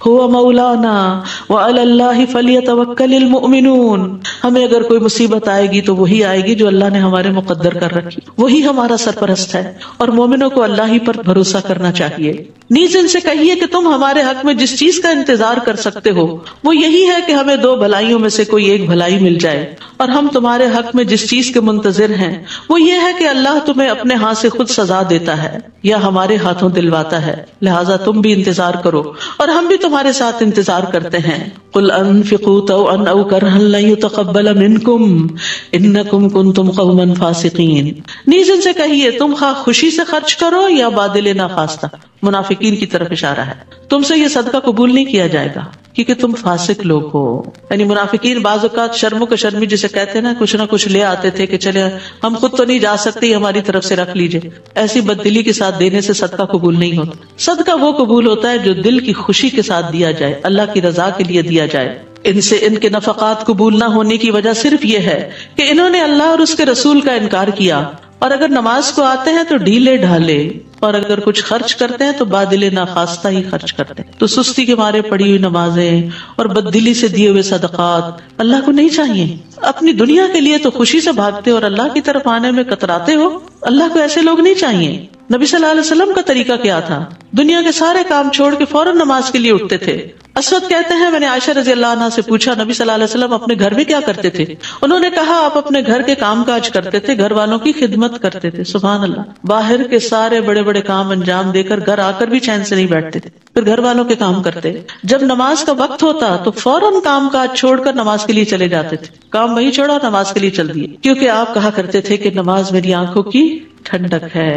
هو مولانا وعلى الله فليتوكل المؤمنون. ہمیں اگر کوئی مصیبت آئے گی تو وہی آئے گی جو اللہ نے ہمارے مقدر کر رکھی، وہی ہمارا سرپرست ہے، اور مومنوں کو اللہ ہی پر بھروسہ کرنا چاہیے. نیز ان سے کہیے کہ تم ہمارے حق میں جس چیز کا انتظار کر سکتے ہو وہ یہی ہے کہ ہمیں دو بھلائیوں میں سے کوئی ایک بھلائی مل جائے، اور ہم تمہارے حق میں جس چیز کے منتظر ہیں وہ یہ ہے کہ اللہ تمہیں اپنے ہاتھ سے خود سزا دیتا ہے یا ہمارے ہاتھوں دلواتا ہے، لہٰذا تم بھی انتظار کرو اور ہم بھی تمہارے ساتھ انتظار کرتے ہیں. قل انفقوا طوعا او کرها لن يتقبل منكم انکم کنتم قوما فاسقین. نیز ان سے کہیے تم خواہ خوشی سے خرچ کرو یا بادل ناخواستہ. منافقین کی طرف اشارہ ہے، تم سے یہ صدقہ قبول نہیں کیا جائے گا کیونکہ تم فاسق لوگ ہو. یعنی منافقین بعض اوقات شرم و شرمی جسے کہتے ہیں نا، کچھ نہ کچھ لے آتے تھے کہ چلے ہم خود تو نہیں جا سکتے، ہماری طرف سے رکھ لیجئے. ایسی بددلی کے ساتھ دینے سے صدقہ قبول نہیں ہوتا. صدقہ وہ قبول ہوتا ہے جو دل کی خوشی کے ساتھ دیا جائے، اللہ کی رضا کے لیے دیا جائے. ان سے ان کے نفقات قبول نہ ہونے کی وجہ صرف یہ ہے کہ انہوں نے اللہ اور اس کے رسول کا انکار کیا، اور اگر نماز کو آتے ہیں تو ڈھیلے ڈھالے، اور اگر کچھ خرچ کرتے ہیں تو بادل ناخواستہ ہی خرچ کرتے ہیں. تو سستی کے مارے پڑی ہوئی نمازیں اور بددلی سے دیے ہوئے صدقات اللہ کو نہیں چاہیے. اپنی دنیا کے لیے تو خوشی سے بھاگتے اور اللہ کی طرف آنے میں کتراتے ہو، اللہ کو ایسے لوگ نہیں چاہیے. نبی صلی اللہ علیہ وسلم کا طریقہ کیا تھا؟ دنیا کے سارے کام چھوڑ کے فوراً نماز کے لیے اٹھتے تھے. اسود کہتے ہیں میں نے عائشہ رضی اللہ عنہا سے پوچھا نبی صلی اللہ علیہ وسلم اپنے گھر میں کیا کرتے تھے؟ انہوں نے کہا آپ اپنے گھر کے کام کاج کرتے تھے، گھر والوں کی خدمت کرتے تھے. سبحان اللہ. باہر کے سارے بڑے بڑے کام انجام دے کر گھر آ کر بھی چین سے نہیں بیٹھتے تھے، پھر گھر والوں کے کام کرتے. جب نماز کا وقت ہوتا تو فوراً کام کاج چھوڑ کر نماز کے لیے چلے جاتے تھے. کام وہی چھوڑا، نماز کے لیے چل دیے، کیونکہ آپ کہا کرتے تھے کہ نماز میری آنکھوں کی ٹھنڈک ہے.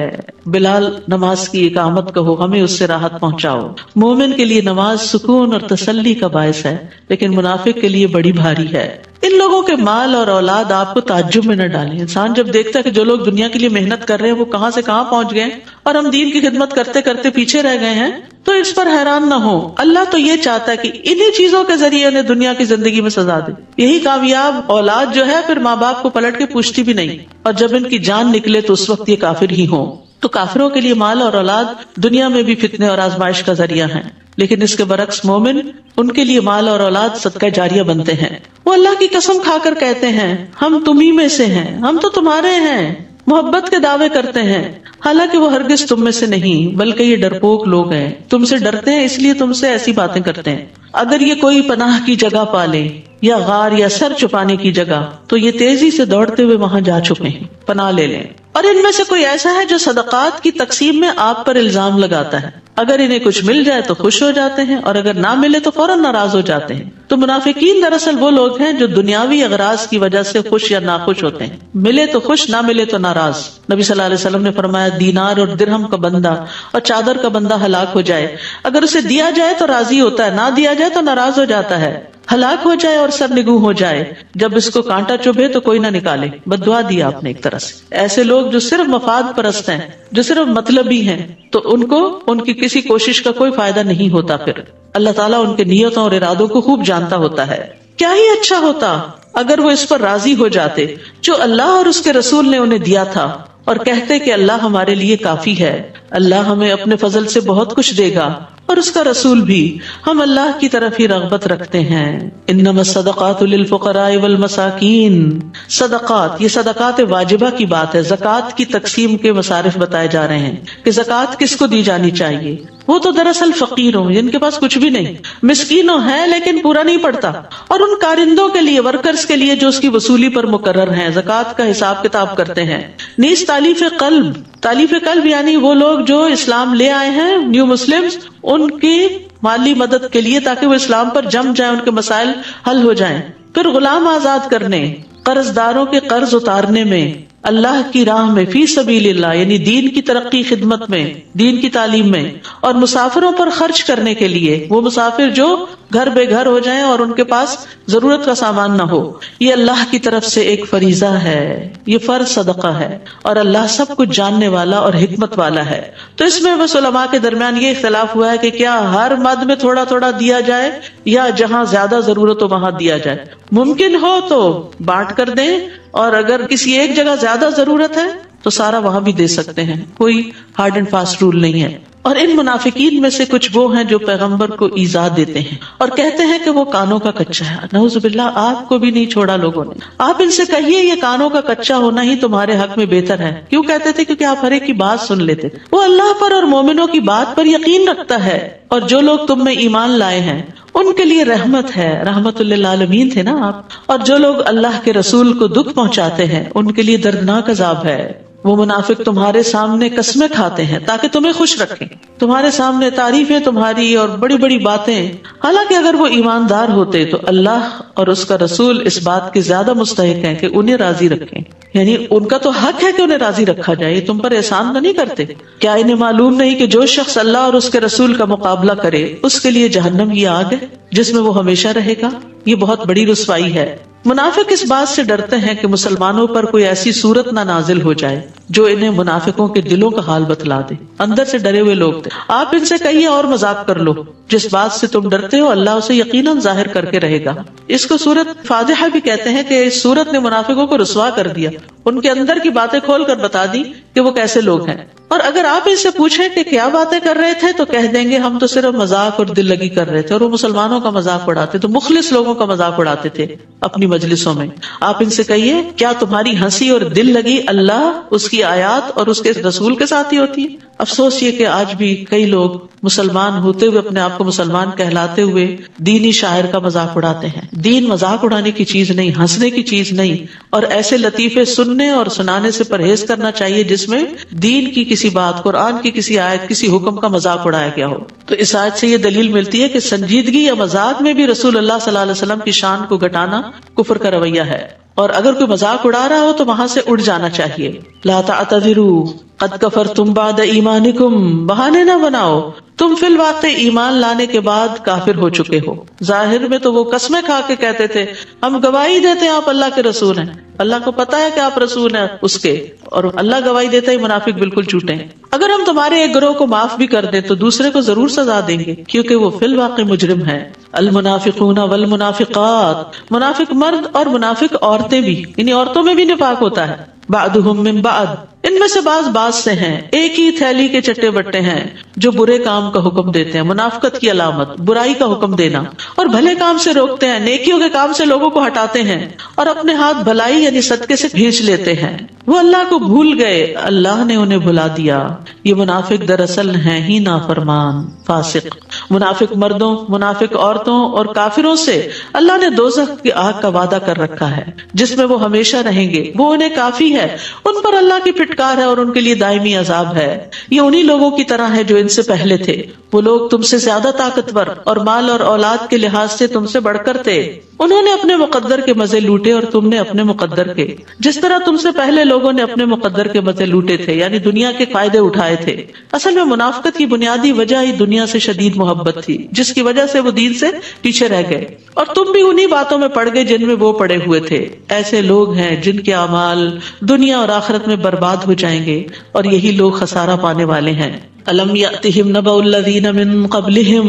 بلال نماز کی اقامت کہو، ہمیں اس سے راحت پہنچاؤ. مومن کے لیے نماز سکون اور تسلی کا باعث ہے، لیکن منافق کے لیے بڑی بھاری ہے. ان لوگوں کے مال اور اولاد آپ کو تعجب میں نہ ڈالیں. انسان جب دیکھتا ہے کہ جو لوگ دنیا کے لیے محنت کر رہے ہیں وہ کہاں سے کہاں پہنچ گئے اور ہم دین کی خدمت کرتے کرتے پیچھے رہ گئے ہیں، تو اس پر حیران نہ ہو. اللہ تو یہ چاہتا ہے کہ انہی چیزوں کے ذریعے انہیں دنیا کی زندگی میں سزا دے. یہی کامیاب اولاد جو ہے پھر ماں باپ کو پلٹ کے پوچھتی بھی نہیں، اور جب ان کی جان نکلے تو اس وقت یہ کافر ہی ہوں. تو کافروں کے لیے مال اور اولاد دنیا میں بھی فتنے اور آزمائش کا ذریعہ ہیں، لیکن اس کے برعکس مومن ان کے لیے مال اور اولاد صدقہ جاریہ بنتے ہیں. وہ اللہ کی قسم کھا کر کہتے ہیں ہم تمہیں میں سے ہیں، ہم تو تمہارے ہیں. محبت کے دعوے کرتے ہیں حالانکہ وہ ہرگز تم میں سے نہیں بلکہ یہ ڈرپوک لوگ ہیں، تم سے ڈرتے ہیں اس لیے تم سے ایسی باتیں کرتے ہیں۔ اگر یہ کوئی پناہ کی جگہ پالے یا غار یا سر چھپانے کی جگہ تو یہ تیزی سے دوڑتے ہوئے وہاں جا چکے ہیں، پناہ لے لیں۔ اور ان میں سے کوئی ایسا ہے جو صدقات کی تقسیم میں آپ پر الزام لگاتا ہے، اگر انہیں کچھ مل جائے تو خوش ہو جاتے ہیں اور اگر نہ ملے تو فوراً ناراض ہو جاتے ہیں۔ تو منافقین دراصل وہ لوگ ہیں جو دنیاوی اغراض کی وجہ سے خوش یا ناخوش ہوتے ہیں، ملے تو خوش، نہ ملے تو ناراض۔ نبی صلی اللہ علیہ وسلم نے فرمایا دینار اور درہم کا بندہ اور چادر کا بندہ ہلاک ہو جائے، اگر اسے دیا جائے تو راضی ہوتا ہے، نہ دیا جائے تو ناراض ہو جاتا ہے۔ ہلاک ہو جائے اور سر نگوں ہو جائے، جب اس کو کانٹا چبھے تو کوئی نہ نکالے، بد دعا دیا آپ نے ایک طرح سے۔ ایسے لوگ جو صرف مفاد پرست ہیں، جو صرف مطلبی ہیں، تو ان کو ان کی کسی کوشش کا کوئی فائدہ نہیں ہوتا۔ پھر اللہ تعالیٰ ان کے نیتوں اور ارادوں کو خوب جانتا ہوتا ہے۔ کیا ہی اچھا ہوتا اگر وہ اس پر راضی ہو جاتے جو اللہ اور اس کے رسول نے انہیں دیا تھا، اور کہتے کہ اللہ ہمارے لیے کافی ہے، اللہ ہمیں اپنے فضل سے بہت کچھ دے گا اور اس کا رسول بھی، ہم اللہ کی طرف ہی رغبت رکھتے ہیں۔ انما الصدقات للفقراء والمساکین، صدقات، یہ صدقات واجبہ کی بات ہے، زکوٰۃ کی تقسیم کے مصارف بتائے جا رہے ہیں کہ زکوٰۃ کس کو دی جانی چاہیے۔ وہ تو دراصل فقیروں، جن کے پاس کچھ بھی نہیں، مسکینوں ہیں لیکن پورا نہیں پڑتا، اور ان کارندوں کے لیے، ورکرز کے لیے جو اس کی وصولی پر مقرر ہیں، زکوٰۃ کا حساب کتاب کرتے ہیں۔ نیز تالیف قلب، تالیف قلب یعنی وہ لوگ جو اسلام لے آئے ہیں، نیو مسلمز، ان کی مالی مدد کے لیے تاکہ وہ اسلام پر جم جائیں، ان کے مسائل حل ہو جائیں۔ پھر غلام آزاد کرنے، قرض داروں کے قرض اتارنے میں، اللہ کی راہ میں، فی سبیل اللہ یعنی دین کی ترقی خدمت میں، دین کی تعلیم میں، اور مسافروں پر خرچ کرنے کے لیے، وہ مسافر جو گھر بے گھر ہو جائیں اور ان کے پاس ضرورت کا سامان نہ ہو، یہ اللہ کی طرف سے ایک فریضہ ہے، یہ فرض صدقہ ہے، اور اللہ سب کچھ جاننے والا اور حکمت والا ہے۔ تو اس میں بس علماء کے درمیان یہ اختلاف ہوا ہے کہ کیا ہر مد میں تھوڑا تھوڑا دیا جائے یا جہاں زیادہ ضرورت ہو وہاں دیا جائے۔ ممکن ہو تو بانٹ کر دیں، اور اگر کسی ایک جگہ زیادہ ضرورت ہے تو سارا وہاں بھی دے سکتے ہیں، کوئی ہارڈ اینڈ فاسٹ رول نہیں ہے۔ اور ان منافقین میں سے کچھ وہ ہیں جو پیغمبر کو ایذا دیتے ہیں اور کہتے ہیں کہ وہ کانوں کا کچا ہے۔ نعوذ باللہ، آپ کو بھی نہیں چھوڑا لوگوں نے۔ آپ ان سے کہیے یہ کانوں کا کچا ہونا ہی تمہارے حق میں بہتر ہے۔ کیوں کہتے تھے؟ کیونکہ آپ ہر ایک کی بات سن لیتے۔ وہ اللہ پر اور مومنوں کی بات پر یقین رکھتا ہے، اور جو لوگ تم میں ایمان لائے ہیں ان کے لیے رحمت ہے، رحمت للعالمین تھے نا آپ۔ اور جو لوگ اللہ کے رسول کو دکھ پہنچاتے ہیں ان کے لیے دردناک عذاب ہے۔ وہ منافق تمہارے سامنے قسمیں کھاتے ہیں تاکہ تمہیں خوش رکھیں، تمہارے سامنے تعریفیں تمہاری اور بڑی بڑی باتیں، حالانکہ اگر وہ ایماندار ہوتے تو اللہ اور اس کا رسول اس بات کے زیادہ مستحق ہیں کہ انہیں راضی رکھیں، یعنی ان کا تو حق ہے کہ انہیں راضی رکھا جائے، یہ تم پر احسان تو نہیں کرتے۔ کیا انہیں معلوم نہیں کہ جو شخص اللہ اور اس کے رسول کا مقابلہ کرے اس کے لیے جہنم کی آگ ہے جس میں وہ ہمیشہ رہے گا؟ یہ بہت بڑی رسوائی ہے۔ منافق اس بات سے ڈرتے ہیں کہ مسلمانوں پر کوئی ایسی صورت نہ نازل ہو جائے جو انہیں منافقوں کے دلوں کا حال بتلا دے۔ اندر سے ڈرے ہوئے لوگ تھے۔ آپ ان سے کہیے اور مذاق کر لو، جس بات سے تم ڈرتے ہو اللہ اسے یقیناً ظاہر کر کے رہے گا۔ اس کو سورت فاضحہ بھی کہتے ہیں کہ اس سورت نے منافقوں کو رسوا کر دیا، ان کے اندر کی باتیں کھول کر بتا دی کہ وہ کیسے لوگ ہیں۔ اور اگر آپ ان سے پوچھیں کہ کیا باتیں کر رہے تھے تو کہہ دیں گے ہم تو صرف مذاق اور دل لگی کر رہے تھے، اور وہ مسلمانوں کا مذاق اڑاتے تو مخلص لوگوں کا مذاق اڑاتے تھے اپنی مجلسوں میں۔ آپ ان سے کہیے کیا تمہاری ہنسی اور دل لگی اللہ، اس کی آیات اور اس کے رسول کے ساتھ ہی ہوتی ہے؟ افسوس یہ کہ آج بھی کئی لوگ مسلمان ہوتے ہوئے اپنے آپ کو مسلمان کہلاتے ہوئے دینی شاعر کا مذاق اڑاتے ہیں۔ دین مذاق اڑانے کی چیز نہیں، ہنسنے کی چیز نہیں، اور ایسے لطیفے سننے اور سنانے سے پرہیز کرنا چاہیے جس میں دین کی کسی بات، قرآن کی کسی آیت، کسی حکم کا مذاق اڑایا گیا ہو۔ تو اس آیت سے یہ دلیل ملتی ہے کہ سنجیدگی یا مذاق میں بھی رسول اللہ صلی اللہ علیہ وسلم کی شان کو گھٹانا کفر کا رویہ ہے، اور اگر کوئی مذاق اڑا رہا ہو تو وہاں سے اڑ جانا چاہیے۔ لا تعتذروا قد کفرتم بعد ایمانکم، بہانے نہ بناؤ، تم فی الواقع ایمان لانے کے بعد کافر ہو چکے ہو۔ ظاہر میں تو وہ قسمیں کھا کے کہتے تھے ہم گواہی دیتے ہیں آپ اللہ کے رسول ہیں، اللہ کو پتا ہے کہ آپ رسول ہیں اس کے، اور اللہ گواہی دیتا ہے منافق بالکل جھوٹے ہیں۔ اگر ہم تمہارے ایک گروہ کو معاف بھی کر دیں تو دوسرے کو ضرور سزا دیں گے کیونکہ وہ فی الواقع مجرم ہے۔ المنافقون والمنافقات، منافق مرد اور منافق عورتیں بھی، یعنی عورتوں میں بھی نفاق ہوتا ہے۔ بعضهم من بعض، ان میں سے بعض سے ہیں، ایک ہی تھیلی کے چٹے بٹے ہیں، جو برے کام کا حکم دیتے ہیں، منافقت کی علامت برائی کا حکم دینا، اور بھلے کام سے روکتے ہیں، نیکیوں کے کام سے لوگوں کو ہٹاتے ہیں، اور اپنے ہاتھ بھلائی یعنی صدقے سے کھینچ لیتے ہیں۔ وہ اللہ کو بھول گئے، اللہ نے انہیں بھلا دیا۔ یہ منافق دراصل ہیں ہی نافرمان، فاسق۔ منافق مردوں، منافق عورتوں اور کافروں سے اللہ نے دوزخ کی آگ کا وعدہ کر رکھا ہے، جس میں وہ ہمیشہ رہیں گے، وہ انہیں کافی ہے، ان پر اللہ کی پھٹکار ہے اور ان کے لیے دائمی عذاب ہے۔ یہ انہی لوگوں کی طرح ہے جو ان سے پہلے تھے، وہ لوگ تم سے زیادہ طاقتور اور مال اور اولاد کے لحاظ سے تم سے بڑھ کر تھے، انہوں نے اپنے مقدر کے مزے لوٹے اور تم نے اپنے مقدر کے، جس طرح تم سے پہلے لوگوں نے اپنے مقدر کے مزے لوٹے تھے، یعنی دنیا کے فائدے اٹھائے تھے۔ اصل میں منافقت کی بنیادی وجہ ہی دنیا سے شدید محبت تھی، جس کی وجہ سے وہ دین سے پیچھے رہ گئے، اور تم بھی انہی باتوں میں پڑ گئے جن میں وہ پڑے ہوئے تھے۔ ایسے لوگ ہیں جن کے اعمال دنیا اور آخرت میں برباد ہو جائیں گے، اور یہی لوگ خسارہ پانے والے ہیں۔ الم یأتہم نبأ الذین من قبلہم،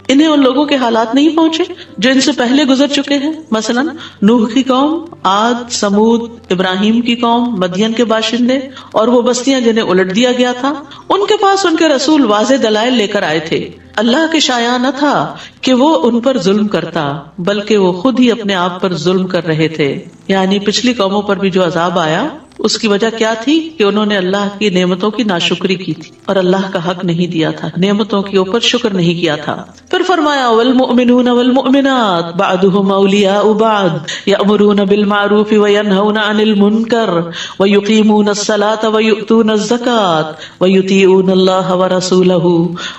انہیں ان لوگوں کے حالات نہیں پہنچے جو ان سے پہلے گزر چکے ہیں، مثلا نوح کی قوم، عاد، سمود، ابراہیم کی قوم، مدین کے باشندے، اور وہ بستیاں جنہیں الٹ دیا گیا تھا۔ ان کے پاس ان کے رسول واضح دلائل لے کر آئے تھے۔ اللہ کے شایع نہ تھا کہ وہ ان پر ظلم کرتا، بلکہ وہ خود ہی اپنے آپ پر ظلم کر رہے تھے۔ یعنی پچھلی قوموں پر بھی جو عذاب آیا اس کی وجہ کیا تھی کہ انہوں نے اللہ کی نعمتوں کی ناشکری کی تھی اور اللہ کا حق نہیں دیا تھا، نعمتوں کے اوپر شکر نہیں کیا تھا۔ پھر فرمایا والمؤمنون والمؤمنات بعضهم اولیاء بعض یأمرون بالمعروف وینہون عن المنکر ویقیمون الصلاة ویؤتون الزکاة ویطیعون اللہ ورسولہ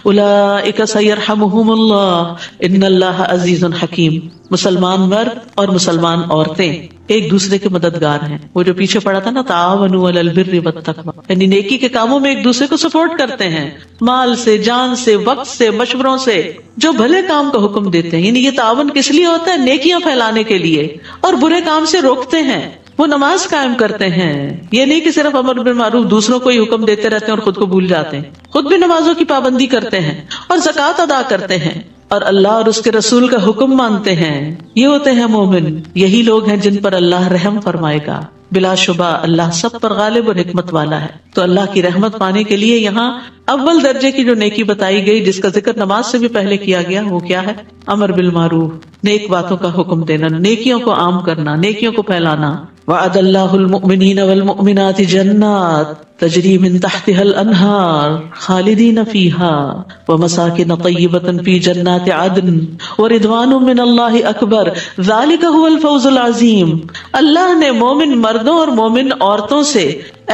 اولئک سیرحمہم اللہ ان اللہ عزیز حکیم۔ مسلمان مرد اور مسلمان عورتیں ایک دوسرے کے مددگار ہیں۔ وہ جو پیچھے پڑا تھا نا، تعاونوا علی البر والتقوی، یعنی نیکی کے کاموں میں ایک دوسرے کو سپورٹ کرتے ہیں، مال سے، جان سے، وقت سے، مشوروں سے، جو بھلے کام کا حکم دیتے ہیں۔ یعنی یہ تعاون کس لیے ہوتا ہے؟ نیکیاں پھیلانے کے لیے، اور برے کام سے روکتے ہیں۔ وہ نماز قائم کرتے ہیں، یہ نہیں کہ صرف امر بالمعروف دوسروں کو ہی حکم دیتے رہتے ہیں اور خود کو بھول جاتے ہیں، خود بھی نمازوں کی پابندی کرتے ہیں اور زکوٰۃ ادا کرتے ہیں اور اللہ اور اس کے رسول کا حکم مانتے ہیں۔ یہ ہوتے ہیں مومن، یہی لوگ ہیں جن پر اللہ رحم فرمائے گا۔ بلا شبہ اللہ سب پر غالب اور حکمت والا ہے۔ تو اللہ کی رحمت پانے کے لیے یہاں اول درجے کی جو نیکی بتائی گئی، جس کا ذکر نماز سے بھی پہلے کیا گیا، وہ کیا ہے؟ امر بالمعروف، نیک باتوں کا حکم دینا، نیکیوں کو عام کرنا، نیکیوں کو پھیلانا۔ وعد اللہ المؤمنین والمؤمنات جنات تجری من تحتها الانہار خالدین فیہا ومساکن طیبۃ فی جنات عدن ورضوان من اللہ اکبر ذالک هو الفوز العظیم۔ اللہ نے مومن مردوں اور مومن عورتوں سے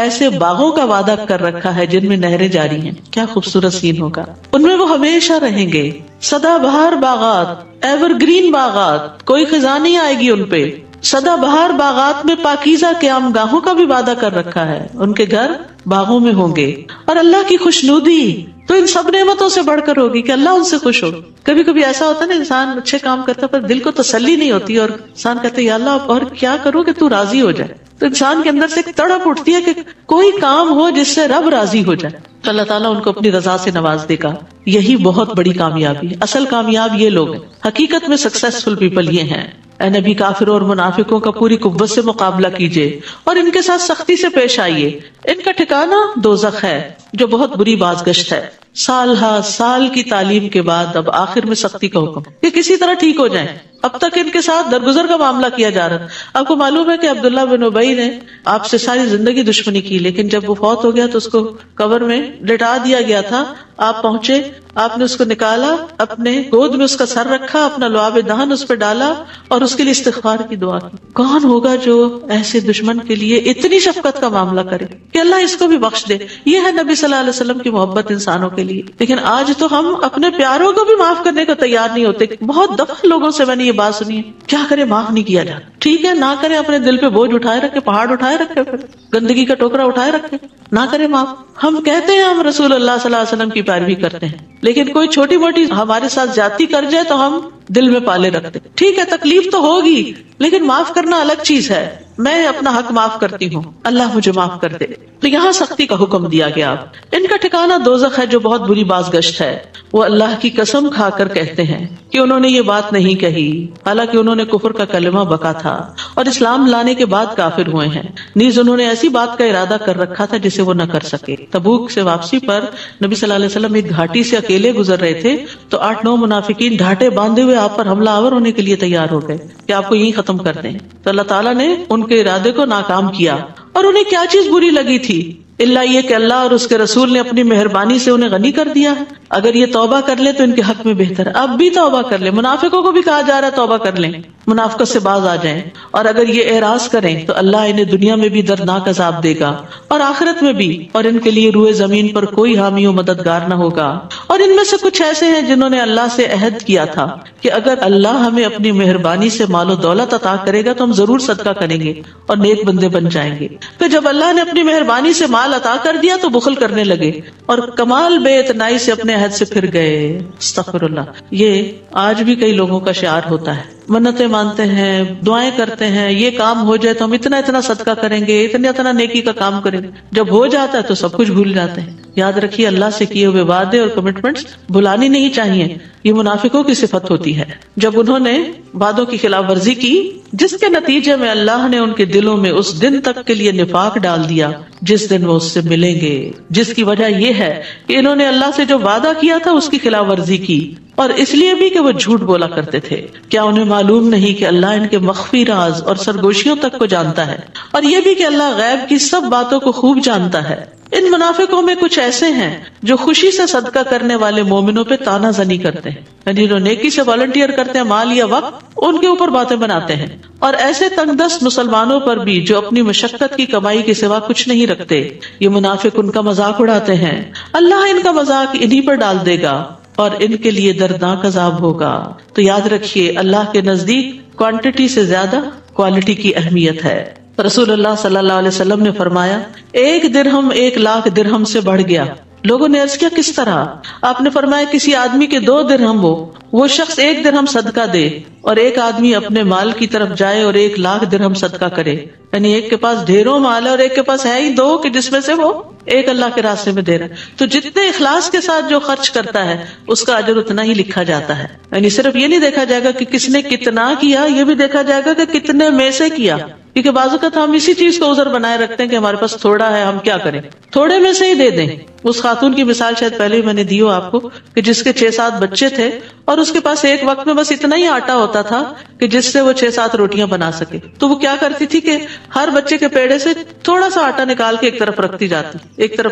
ایسے باغوں کا وعدہ کر رکھا ہے جن میں نہریں جاری ہیں۔ کیا خوبصورت سین ہوگا، ان میں وہ ہمیشہ رہیں گے۔ سدا بہار باغات، ایور گرین باغات، کوئی خزاں نہیں آئے گی ان پہ۔ سدا بہار باغات میں پاکیزہ قیام گاہوں کا بھی وعدہ کر رکھا ہے، ان کے گھر باغوں میں ہوں گے۔ اور اللہ کی خوشنودی تو ان سب نعمتوں سے بڑھ کر ہوگی کہ اللہ ان سے خوش ہو۔ کبھی کبھی ایسا ہوتا ہے نا، انسان اچھے کام کرتا ہے پر دل کو تسلی نہیں ہوتی، اور انسان کہتے ہیں یا اللہ اور کیا کروں کہ تو راضی ہو جائے۔ تو انسان کے اندر سے ایک تڑپ اٹھتی ہے کہ کوئی کام ہو جس سے رب راضی ہو جائے، تو اللہ تعالیٰ ان کو اپنی رضا سے نواز دے گا۔ یہی بہت بڑی کامیابی ہے۔ اصل کامیاب یہ لوگ ہیں، حقیقت میں سکسیسفل پیپل یہ ہیں۔ اے نبی، کافروں اور منافقوں کا پوری قوت سے مقابلہ کیجیے اور ان کے ساتھ سختی سے پیش آئیے۔ ان کا ٹھکانہ دوزخ ہے جو بہت بری بازگشت ہے۔ سال ہا سال کی تعلیم کے بعد اب آخر میں سختی کا حکم کہ کسی طرح ٹھیک ہو جائیں۔ اب تک ان کے ساتھ درگزر کا معاملہ کیا جا رہا۔ آپ کو معلوم ہے کہ عبداللہ بن ابی نے آپ سے ساری زندگی دشمنی کی، لیکن جب وہ فوت ہو گیا تو اس کو قبر میں لٹا دیا گیا تھا۔ آپ پہنچے، آپ نے اس کو نکالا، اپنے گود میں اس کا سر رکھا، اپنا لعاب دہن اس پہ ڈالا اور اس کے لیے استغفار کی دعا کی۔ کون ہوگا جو ایسے دشمن کے لیے اتنی شفقت کا معاملہ کرے کہ اللہ اس کو بھی بخش دے؟ یہ ہے نبی صلی اللہ علیہ وسلم کی محبت انسانوں کے لیے۔ لیکن آج تو ہم اپنے پیاروں کو بھی معاف کرنے کو تیار نہیں ہوتے۔ بہت دفعہ لوگوں سے میں نے یہ بات سنی ہے، کیا کرے معاف نہیں کیا جاتا۔ ٹھیک ہے، نہ کرے، اپنے دل پہ بوجھ اٹھائے رکھے، پہاڑ اٹھائے رکھے، پھر گندگی کا ٹوکرا اٹھائے رکھے، نہ کرے معاف۔ ہم کہتے ہیں ہم رسول اللہ صلی اللہ علیہ وسلم کی پیروی کرتے ہیں، لیکن کوئی چھوٹی موٹی ہمارے ساتھ زیادتی کر جائے تو ہم دل میں پالے رکھتے، ٹھیک ہے تکلیف تو ہوگی لیکن معاف کرنا الگ چیز ہے. میں اپنا حق معاف کرتی ہوں, اللہ مجھے معاف کر دے. تو یہاں سختی کا حکم دیا گیا. ان کا ٹھکانہ دوزخ ہے جو بہت بری بازگشت ہے. وہ اللہ کی قسم کھا کر کہتے ہیں کہ انہوں نے یہ بات نہیں کہی, حالانکہ انہوں نے کفر کا کلمہ بکا تھا اور اسلام لانے کے بعد کافر ہوئے ہیں. نیز انہوں نے ایسی بات کا ارادہ کر رکھا تھا جسے وہ نہ کر سکے. تبوک سے واپسی پر نبی صلی اللہ علیہ وسلم ایک گھاٹی سے اکیلے گزر رہے تھے تو 8-9 منافقین ڈھاٹے باندھے ہوئے آپ پر حملہ آور ہونے کے لیے تیار ہو گئے کہ آپ کو یہیں ختم کر دیں. تو اللہ تعالیٰ نے ان کے ارادے کو ناکام کیا. اور انہیں کیا چیز بری لگی تھی اللہ یہ کہ اللہ اور اس کے رسول نے اپنی مہربانی سے انہیں غنی کر دیا ہے. اگر یہ توبہ کر لیں تو ان کے حق میں بہتر ہے. اب بھی توبہ کر لیں. منافقوں کو بھی کہا جا رہا ہے توبہ کر لیں, منافقت سے باز آ جائیں. اور اگر یہ اعراض کریں تو اللہ انہیں دنیا میں بھی دردناک عذاب دے گا اور آخرت میں بھی, اور ان کے لیے روئے زمین پر کوئی حامی و مددگار نہ ہوگا. اور ان میں سے کچھ ایسے ہیں جنہوں نے اللہ سے عہد کیا تھا کہ اگر اللہ ہمیں اپنی مہربانی سے مال و دولت عطا کرے گا تو ہم ضرور صدقہ کریں گے اور نیک بندے بن جائیں گے. پھر جب اللہ نے اپنی مہربانی سے مال عطا کر دیا تو بخل کرنے لگے اور کمال بے اعتنائی سے اپنے عہد سے پھر گئے. استغفر اللہ. یہ آج بھی کئی لوگوں کا شعار ہوتا ہے. منتیں مانتے ہیں, دعائیں کرتے ہیں, یہ کام ہو جائے تو ہم اتنا اتنا صدقہ کریں گے, اتنا نیکی کا کام کریں گے. جب ہو جاتا ہے تو سب کچھ بھول جاتے ہیں. یاد رکھیے اللہ سے کیے ہوئے وعدے اور کمٹمنٹس بھلانی نہیں چاہیے. یہ منافقوں کی صفت ہوتی ہے. جب انہوں نے وعدوں کی خلاف ورزی کی جس کے نتیجے میں اللہ نے ان کے دلوں میں اس دن تک کے لیے نفاق ڈال دیا جس دن وہ اس سے ملیں گے, جس کی وجہ یہ ہے کہ انہوں نے اللہ سے جو وعدہ کیا تھا اس کی خلاف ورزی کی, اور اس لیے بھی کہ وہ جھوٹ بولا کرتے تھے. کیا انہیں معلوم نہیں کہ اللہ ان کے مخفی راز اور سرگوشیوں تک کو جانتا ہے, اور یہ بھی کہ اللہ غیب کی سب باتوں کو خوب جانتا ہے. ان منافقوں میں کچھ ایسے ہیں جو خوشی سے صدقہ کرنے والے مومنوں پہ تانا زنی کرتے ہیں, یعنی جو نیکی سے والنٹیئر کرتے ہیں مال یا وقت, ان کے اوپر باتیں بناتے ہیں. اور ایسے تنگ دست مسلمانوں پر بھی جو اپنی مشقت کی کمائی کے سوا کچھ نہیں رکھتے, یہ منافق ان کا مذاق اڑاتے ہیں. اللہ ان کا مذاق انہی پر ڈال دے گا اور ان کے لیے دردناک عذاب ہوگا. تو یاد رکھیے اللہ کے نزدیک کوانٹٹی سے زیادہ کوالٹی کی اہمیت ہے. رسول اللہ صلی اللہ علیہ وسلم نے فرمایا 1 درہم 1,00,000 درہم سے بڑھ گیا. لوگوں نے عرض کیا کس طرح؟ آپ نے فرمایا کسی آدمی کے 2 درہم ہو, وہ شخص 1 درہم صدقہ دے, اور ایک آدمی اپنے مال کی طرف جائے اور 1,00,000 درہم صدقہ کرے, یعنی ایک کے پاس ڈھیروں مال ہے اور ایک کے پاس ہے ہی 2 کہ جس میں سے وہ ایک اللہ کے راستے میں دے رہا ہے. تو جتنے اخلاص کے ساتھ جو خرچ کرتا ہے اس کا اجر اتنا ہی لکھا جاتا ہے. یعنی صرف یہ نہیں دیکھا جائے گا کہ کس نے کتنا کیا, یہ بھی دیکھا جائے گا کہ کتنے میں سے کیا. کیونکہ بعض اوقات ہم اسی چیز کو عذر بنائے رکھتے ہیں کہ ہمارے پاس تھوڑا ہے, ہم کیا کریں, تھوڑے میں سے ہی دے دیں. اس خاتون کی مثال شاید پہلے ہی میں نے دی ہو آپ کو کہ جس کے 6-7 بچے تھے اور اس کے پاس ایک وقت میں بس اتنا ہی آٹا ہوتا تھا کہ جس سے وہ 6-7 روٹیاں بنا سکے. تو وہ کیا کرتی تھی کہ ہر بچے کے پیڑے سے تھوڑا سا آٹا نکال کے ایک طرف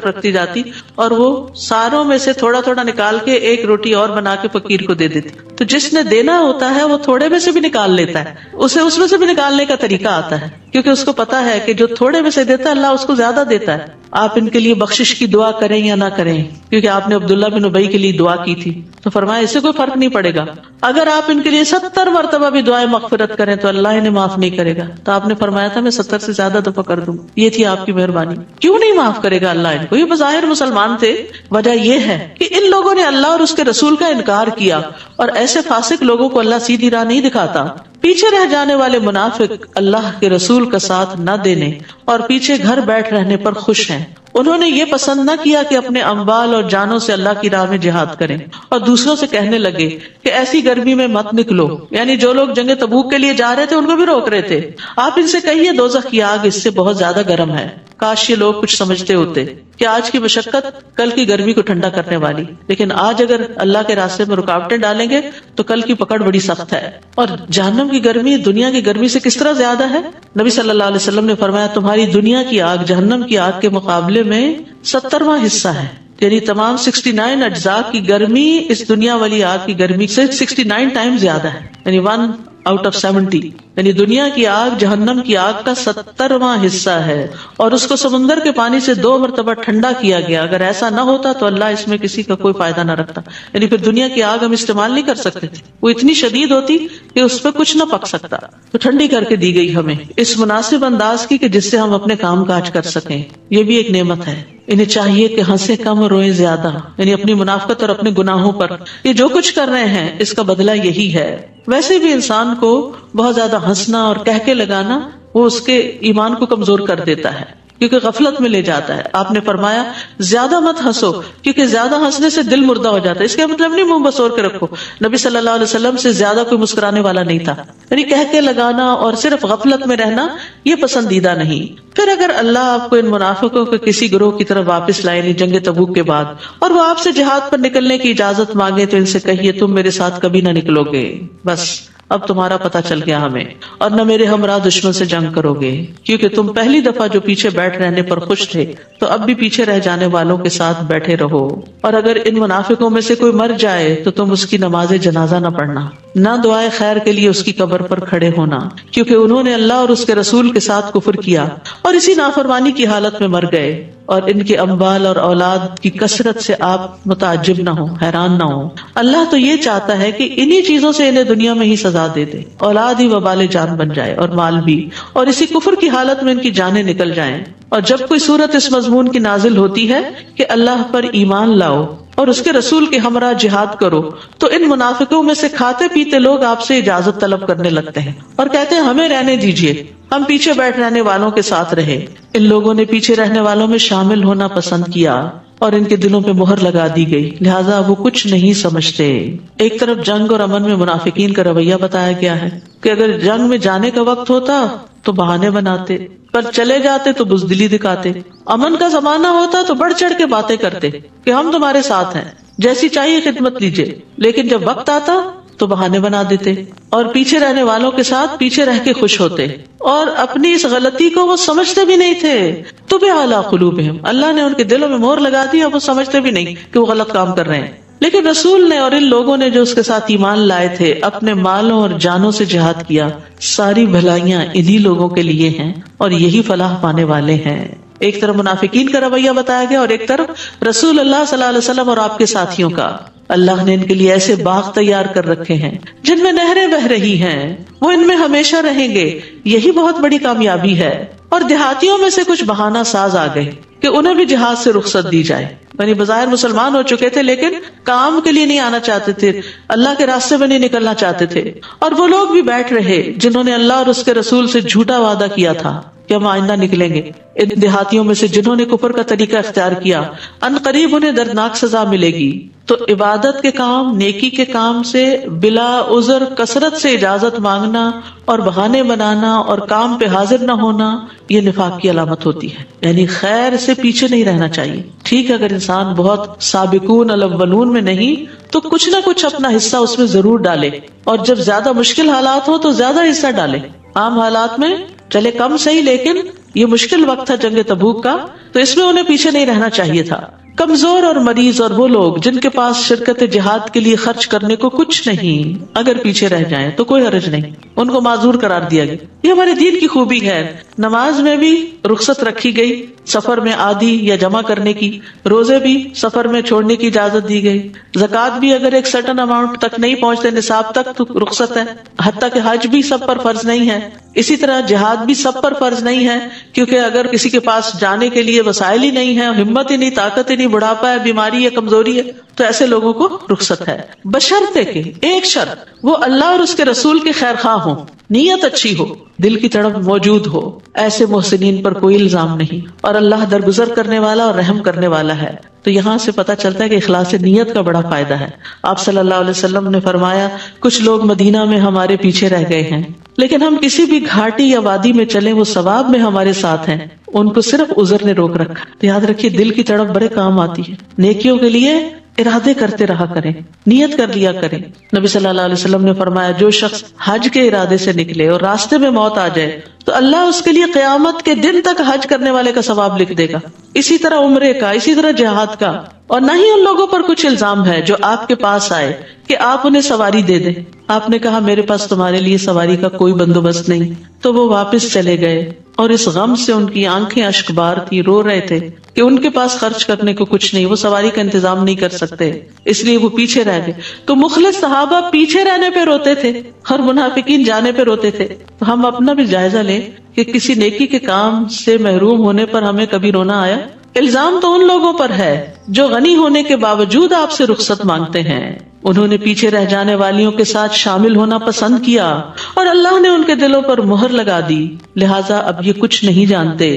رکھتی جاتی اور وہ ساروں میں سے تھوڑا تھوڑا نکال کے ایک روٹی اور بنا کے فقیر کو دے دیتی. تو جس نے دینا ہوتا ہے وہ تھوڑے میں سے بھی نکال لیتا ہے, اسے اس میں سے بھی نکالنے کا طریقہ آتا ہے, کیونکہ اس کو پتا ہے کہ جو تھوڑے میں سے دیتا ہے اللہ اس کو زیادہ دیتا ہے. آپ ان کے لیے بخشش کی دعا کریں یا نہ کریں, کیونکہ آپ نے عبداللہ بن ابی کے لیے دعا کی تھی, تو فرمایا اس سے کوئی فرق نہیں پڑے گا. اگر آپ ان کے لیے 70 مرتبہ بھی دعائیں مغفرت کریں تو اللہ انہیں معاف نہیں کرے گا. تو آپ نے فرمایا تھا میں 70 سے زیادہ دفعہ کر دوں, یہ تھی آپ کی مہربانی. کیوں نہیں معاف کرے گا اللہ ان کو؟ یہ بظاہر مسلمان تھے. وجہ یہ ہے کہ ان لوگوں نے اللہ اور اس کے رسول کا انکار کیا, اور ایسے فاسق لوگوں کو اللہ سیدھی راہ نہیں دکھاتا. پیچھے رہ جانے والے منافق اللہ کے رسول کا ساتھ نہ دینے اور پیچھے گھر بیٹھ رہنے پر خوش ہیں. انہوں نے یہ پسند نہ کیا کہ اپنے اموال اور جانوں سے اللہ کی راہ میں جہاد کریں, اور دوسروں سے کہنے لگے کہ ایسی گرمی میں مت نکلو. یعنی جو لوگ جنگ تبوک کے لیے جا رہے تھے ان کو بھی روک رہے تھے. آپ ان سے کہیے دوزخ کی آگ اس سے بہت زیادہ گرم ہے. کاش یہ لوگ کچھ سمجھتے ہوتے کہ آج کی مشقت کل کی گرمی کو ٹھنڈا کرنے والی, لیکن آج اگر اللہ کے راستے میں رکاوٹیں ڈالیں گے تو کل کی پکڑ بڑی سخت ہے. اور جہنم کی گرمی دنیا کی گرمی سے کس طرح زیادہ ہے؟ نبی صلی اللہ علیہ وسلم نے فرمایا تمہاری دنیا کی آگ جہنم کی آگ کے مقابلے میں 70واں حصہ ہے. یعنی تمام 69 اجزاء کی گرمی اس دنیا والی آگ کی گرمی سے 69 ٹائم زیادہ ہے, یعنی 1 out of 70. یعنی دنیا کی آگ جہنم کی آگ کا 70واں حصہ ہے, اور اس کو سمندر کے پانی سے 2 مرتبہ ٹھنڈا کیا گیا. اگر ایسا نہ ہوتا تو اللہ اس میں کسی کا کوئی فائدہ نہ رکھتا. یعنی پھر دنیا کی آگ ہم استعمال نہیں کر سکتے تھے, وہ اتنی شدید ہوتی کہ اس پہ کچھ نہ پک سکتا. تو ٹھنڈی کر کے دی گئی ہمیں اس مناسب انداز کی کہ جس سے ہم اپنے کام کاج کر سکیں. یہ بھی ایک نعمت ہے. انہیں چاہیے کہ ہنسے کم روئیں زیادہ, یعنی اپنی منافقت اور اپنے گناہوں پر. یہ جو کچھ کر رہے ہیں اس کا بدلہ یہی ہے. ویسے بھی انسان کو بہت زیادہ ہنسنا اور کہکے لگانا وہ اس کے ایمان کو کمزور کر دیتا ہے، کیونکہ غفلت میں لے جاتا ہے. آپ نے فرمایا زیادہ مت ہنسو، کیونکہ زیادہ ہنسنے سے دل مردہ ہو جاتا ہے. اس کا مطلب نہیں منہ بسور کے رکھو. نبی صلی اللہ علیہ وسلم سے زیادہ کوئی مسکرانے والا نہیں تھا. یعنی کہہ کے لگانا اور صرف غفلت میں رہنا یہ پسندیدہ نہیں. پھر اگر اللہ آپ کو ان منافقوں کے کسی گروہ کی طرف واپس لائے، یعنی جنگ تبوک کے بعد، اور وہ آپ سے جہاد پر نکلنے کی اجازت مانگے، تو ان سے کہیے تم میرے ساتھ کبھی نہ نکلو گے، بس اب تمہارا پتہ چل گیا ہمیں، اور نہ میرے ہمراہ دشمن سے جنگ کرو گے، کیونکہ تم پہلی دفعہ جو پیچھے بیٹھ رہنے پر خوش تھے تو اب بھی پیچھے رہ جانے والوں کے ساتھ بیٹھے رہو. اور اگر ان منافقوں میں سے کوئی مر جائے تو تم اس کی نماز جنازہ نہ پڑھنا، نہ دعائے خیر کے لیے اس کی قبر پر کھڑے ہونا، کیونکہ انہوں نے اللہ اور اس کے رسول کے ساتھ کفر کیا اور اسی نافرمانی کی حالت میں مر گئے. اور ان کے اموال اور اولاد کی کثرت سے آپ متعجب نہ ہو، حیران نہ ہو. اللہ تو یہ چاہتا ہے کہ انہی چیزوں سے انہیں دنیا میں ہی سزا دے دے، اولاد ہی وبال جان بن جائے اور مال بھی، اور اسی کفر کی حالت میں ان کی جانیں نکل جائیں. اور جب کوئی صورت اس مضمون کی نازل ہوتی ہے کہ اللہ پر ایمان لاؤ اور اس کے رسول کے ہمراہ جہاد کرو، تو ان منافقوں میں سے کھاتے پیتے لوگ آپ سے اجازت طلب کرنے لگتے ہیں اور کہتے ہیں ہمیں رہنے دیجئے، ہم پیچھے بیٹھ رہنے والوں کے ساتھ رہے. ان لوگوں نے پیچھے رہنے والوں میں شامل ہونا پسند کیا اور ان کے دلوں پہ مہر لگا دی گئی، لہٰذا وہ کچھ نہیں سمجھتے. ایک طرف جنگ اور امن میں منافقین کا رویہ بتایا گیا ہے کہ اگر جنگ میں جانے کا وقت ہوتا تو بہانے بناتے، پر چلے جاتے تو بزدلی دکھاتے. امن کا زمانہ ہوتا تو بڑھ چڑھ کے باتیں کرتے کہ ہم تمہارے ساتھ ہیں، جیسی چاہیے خدمت لیجیے. لیکن جب وقت آتا تو بہانے بنا دیتے اور پیچھے رہنے والوں کے ساتھ پیچھے رہ کے خوش ہوتے، اور اپنی اس غلطی کو وہ سمجھتے بھی نہیں تھے. طبع علی قلوبہم، اللہ نے ان کے دلوں میں مہر لگا دی اور وہ سمجھتے بھی نہیں کہ وہ غلط کام کر رہے ہیں. لیکن رسول نے اور ان لوگوں نے جو اس کے ساتھ ایمان لائے تھے اپنے مالوں اور جانوں سے جہاد کیا. ساری بھلائیاں انہی لوگوں کے لیے ہیں اور یہی فلاح پانے والے ہیں. ایک طرف منافقین کا رویہ بتایا گیا اور ایک طرف رسول اللہ صلی اللہ علیہ وسلم اور آپ کے ساتھیوں کا. اللہ نے ان کے لیے ایسے باغ تیار کر رکھے ہیں جن میں نہریں بہ رہی ہیں، وہ ان میں ہمیشہ رہیں گے. یہی بہت بڑی کامیابی ہے. اور دیہاتیوں میں سے کچھ بہانہ ساز آ گئے کہ انہیں بھی جہاد سے رخصت دی جائے. یعنی بظاہر مسلمان ہو چکے تھے لیکن کام کے لیے نہیں آنا چاہتے تھے، اللہ کے راستے میں نہیں نکلنا چاہتے تھے. اور وہ لوگ بھی بیٹھ رہے جنہوں نے اللہ اور اس کے رسول سے جھوٹا وعدہ کیا تھا کہ ہم آئندہ نکلیں گے. ان دیہاتیوں میں سے جنہوں نے کفر کا طریقہ اختیار کیا ان قریب انہیں دردناک سزا ملے گی. تو عبادت کے کام، نیکی کے کام سے بلا عذر کثرت سے اجازت مانگنا اور بہانے بنانا اور کام پہ حاضر نہ ہونا یہ نفاق کی علامت ہوتی ہے. یعنی خیر سے پیچھے نہیں رہنا چاہیے. ٹھیک ہے، اگر انسان بہت سابقون الاولون میں نہیں تو کچھ نہ کچھ اپنا حصہ اس میں ضرور ڈالے، اور جب زیادہ مشکل حالات ہو تو زیادہ حصہ ڈالے. عام حالات میں چلے کم صحیح، لیکن یہ مشکل وقت تھا جنگ تبوک کا، تو اس میں انہیں پیچھے نہیں رہنا چاہیے تھا. کمزور اور مریض اور وہ لوگ جن کے پاس شرکت جہاد کے لیے خرچ کرنے کو کچھ نہیں، اگر پیچھے رہ جائیں تو کوئی حرج نہیں، ان کو معذور قرار دیا گیا. یہ ہمارے دین کی خوبی ہے. نماز میں بھی رخصت رکھی گئی سفر میں آدھی یا جمع کرنے کی، روزے بھی سفر میں چھوڑنے کی اجازت دی گئی، زکوٰۃ بھی اگر ایک سرٹن اماؤنٹ تک نہیں پہنچتے نصاب تک تو رخصت ہے، حتیٰ کہ حج بھی سب پر فرض نہیں ہے. اسی طرح جہاد بھی سب پر فرض نہیں ہے، کیونکہ اگر کسی کے پاس جانے کے لیے وسائل ہی نہیں ہے، ہمت ہی نہیں، طاقت ہی نہیں، بڑھاپا ہے، بیماری ہے، کمزوری ہے، تو ایسے لوگوں کو رخصت ہے. بشرطے کہ ایک شرط، وہ اللہ اور اس کے رسول کے خیر خواہ ہوں، نیت اچھی ہو، دل کی تڑپ موجود ہو. ایسے محسنین پر کوئی الزام نہیں، اور اللہ درگزر کرنے والا اور رحم کرنے والا ہے. تو یہاں سے پتہ چلتا ہے کہ اخلاص نیت کا بڑا فائدہ ہے. آپ صلی اللہ علیہ وسلم نے فرمایا کچھ لوگ مدینہ میں ہمارے پیچھے رہ گئے ہیں، لیکن ہم کسی بھی گھاٹی یا وادی میں چلیں وہ ثواب میں ہمارے ساتھ ہیں، ان کو صرف عذر نے روک رکھا. تو یاد رکھیے دل کی تڑپ بڑے کام آتی ہے. نیکیوں کے لیے ارادے کرتے رہا کریں، نیت کر لیا کریں. نبی صلی اللہ علیہ وسلم نے فرمایا جو شخص حج کے ارادے سے نکلے اور راستے میں موت آ جائے تو اللہ اس کے لیے قیامت کے دن تک حج کرنے والے کا ثواب لکھ دے گا. اسی طرح عمرے کا، اسی طرح جہاد کا. اور نہ ہی ان لوگوں پر کچھ الزام ہے جو آپ کے پاس آئے کہ آپ انہیں سواری دے دیں. آپ نے کہا میرے پاس تمہارے لیے سواری کا کوئی بندوبست نہیں، تو وہ واپس چلے گئے اور اس غم سے ان کی آنکھیں اشکبار تھی، رو رہے تھے کہ ان کے پاس خرچ کرنے کو کچھ نہیں، وہ سواری کا انتظام نہیں کر سکتے، اس لیے وہ پیچھے رہ گئے. تو مخلص صحابہ پیچھے رہنے پہ روتے تھے اور منافقین جانے پہ روتے تھے. تو ہم اپنا بھی جائزہ لیں کہ کسی نیکی کے کام سے محروم ہونے پر ہمیں کبھی رونا آیا؟ الزام تو ان لوگوں پر ہے جو غنی ہونے کے باوجود آپ سے رخصت مانگتے ہیں. انہوں نے پیچھے رہ جانے والیوں کے ساتھ شامل ہونا پسند کیا اور اللہ نے ان کے دلوں پر مہر لگا دی، لہٰذا اب یہ کچھ نہیں جانتے۔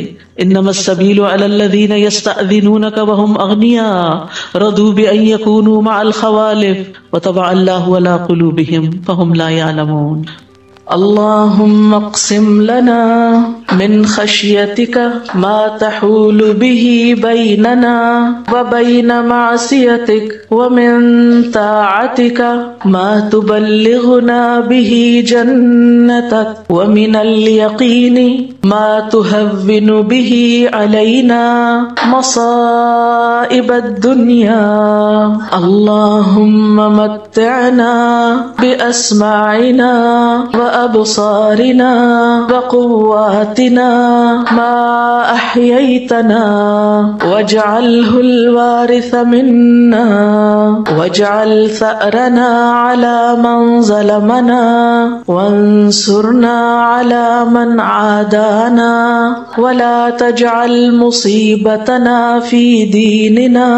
انما السبیل علی الذین یستأذنونک وهم اغنیاء رضوا بأن یکونوا مع الخوالف وطبع اللہ علی قلوبہم فہم لا یعلمون۔ اللہم اقسم لنا من خشیتک ما تحول به بیننا وبین معصیتک ومن طاعتک ما تبلغنا به جنتک ومن الیقین ما تهون به علینا مصائب الدنیا اللہم متعنا باسماعنا وأبصارنا وقواتنا ما أحييتنا واجعله الوارث منا واجعل ثأرنا على من ظلمنا وانصرنا على من عادانا ولا تجعل مصيبتنا في ديننا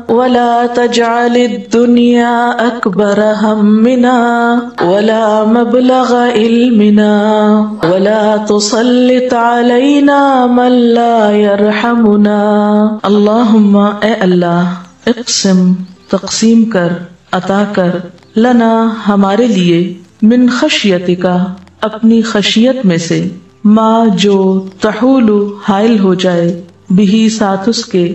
ولا تجعل الدنيا أكبر همنا ولا مبلغ علمنا ولا تسلط علينا من لا يرحمنا۔ اللہم اے اللہ، اقسم تقسیم کر، عطا کر، لنا ہمارے لیے، من خشیتک اپنی خشیت میں سے، ما جو تحول حائل ہو جائے، بھی ساتھ اس کے،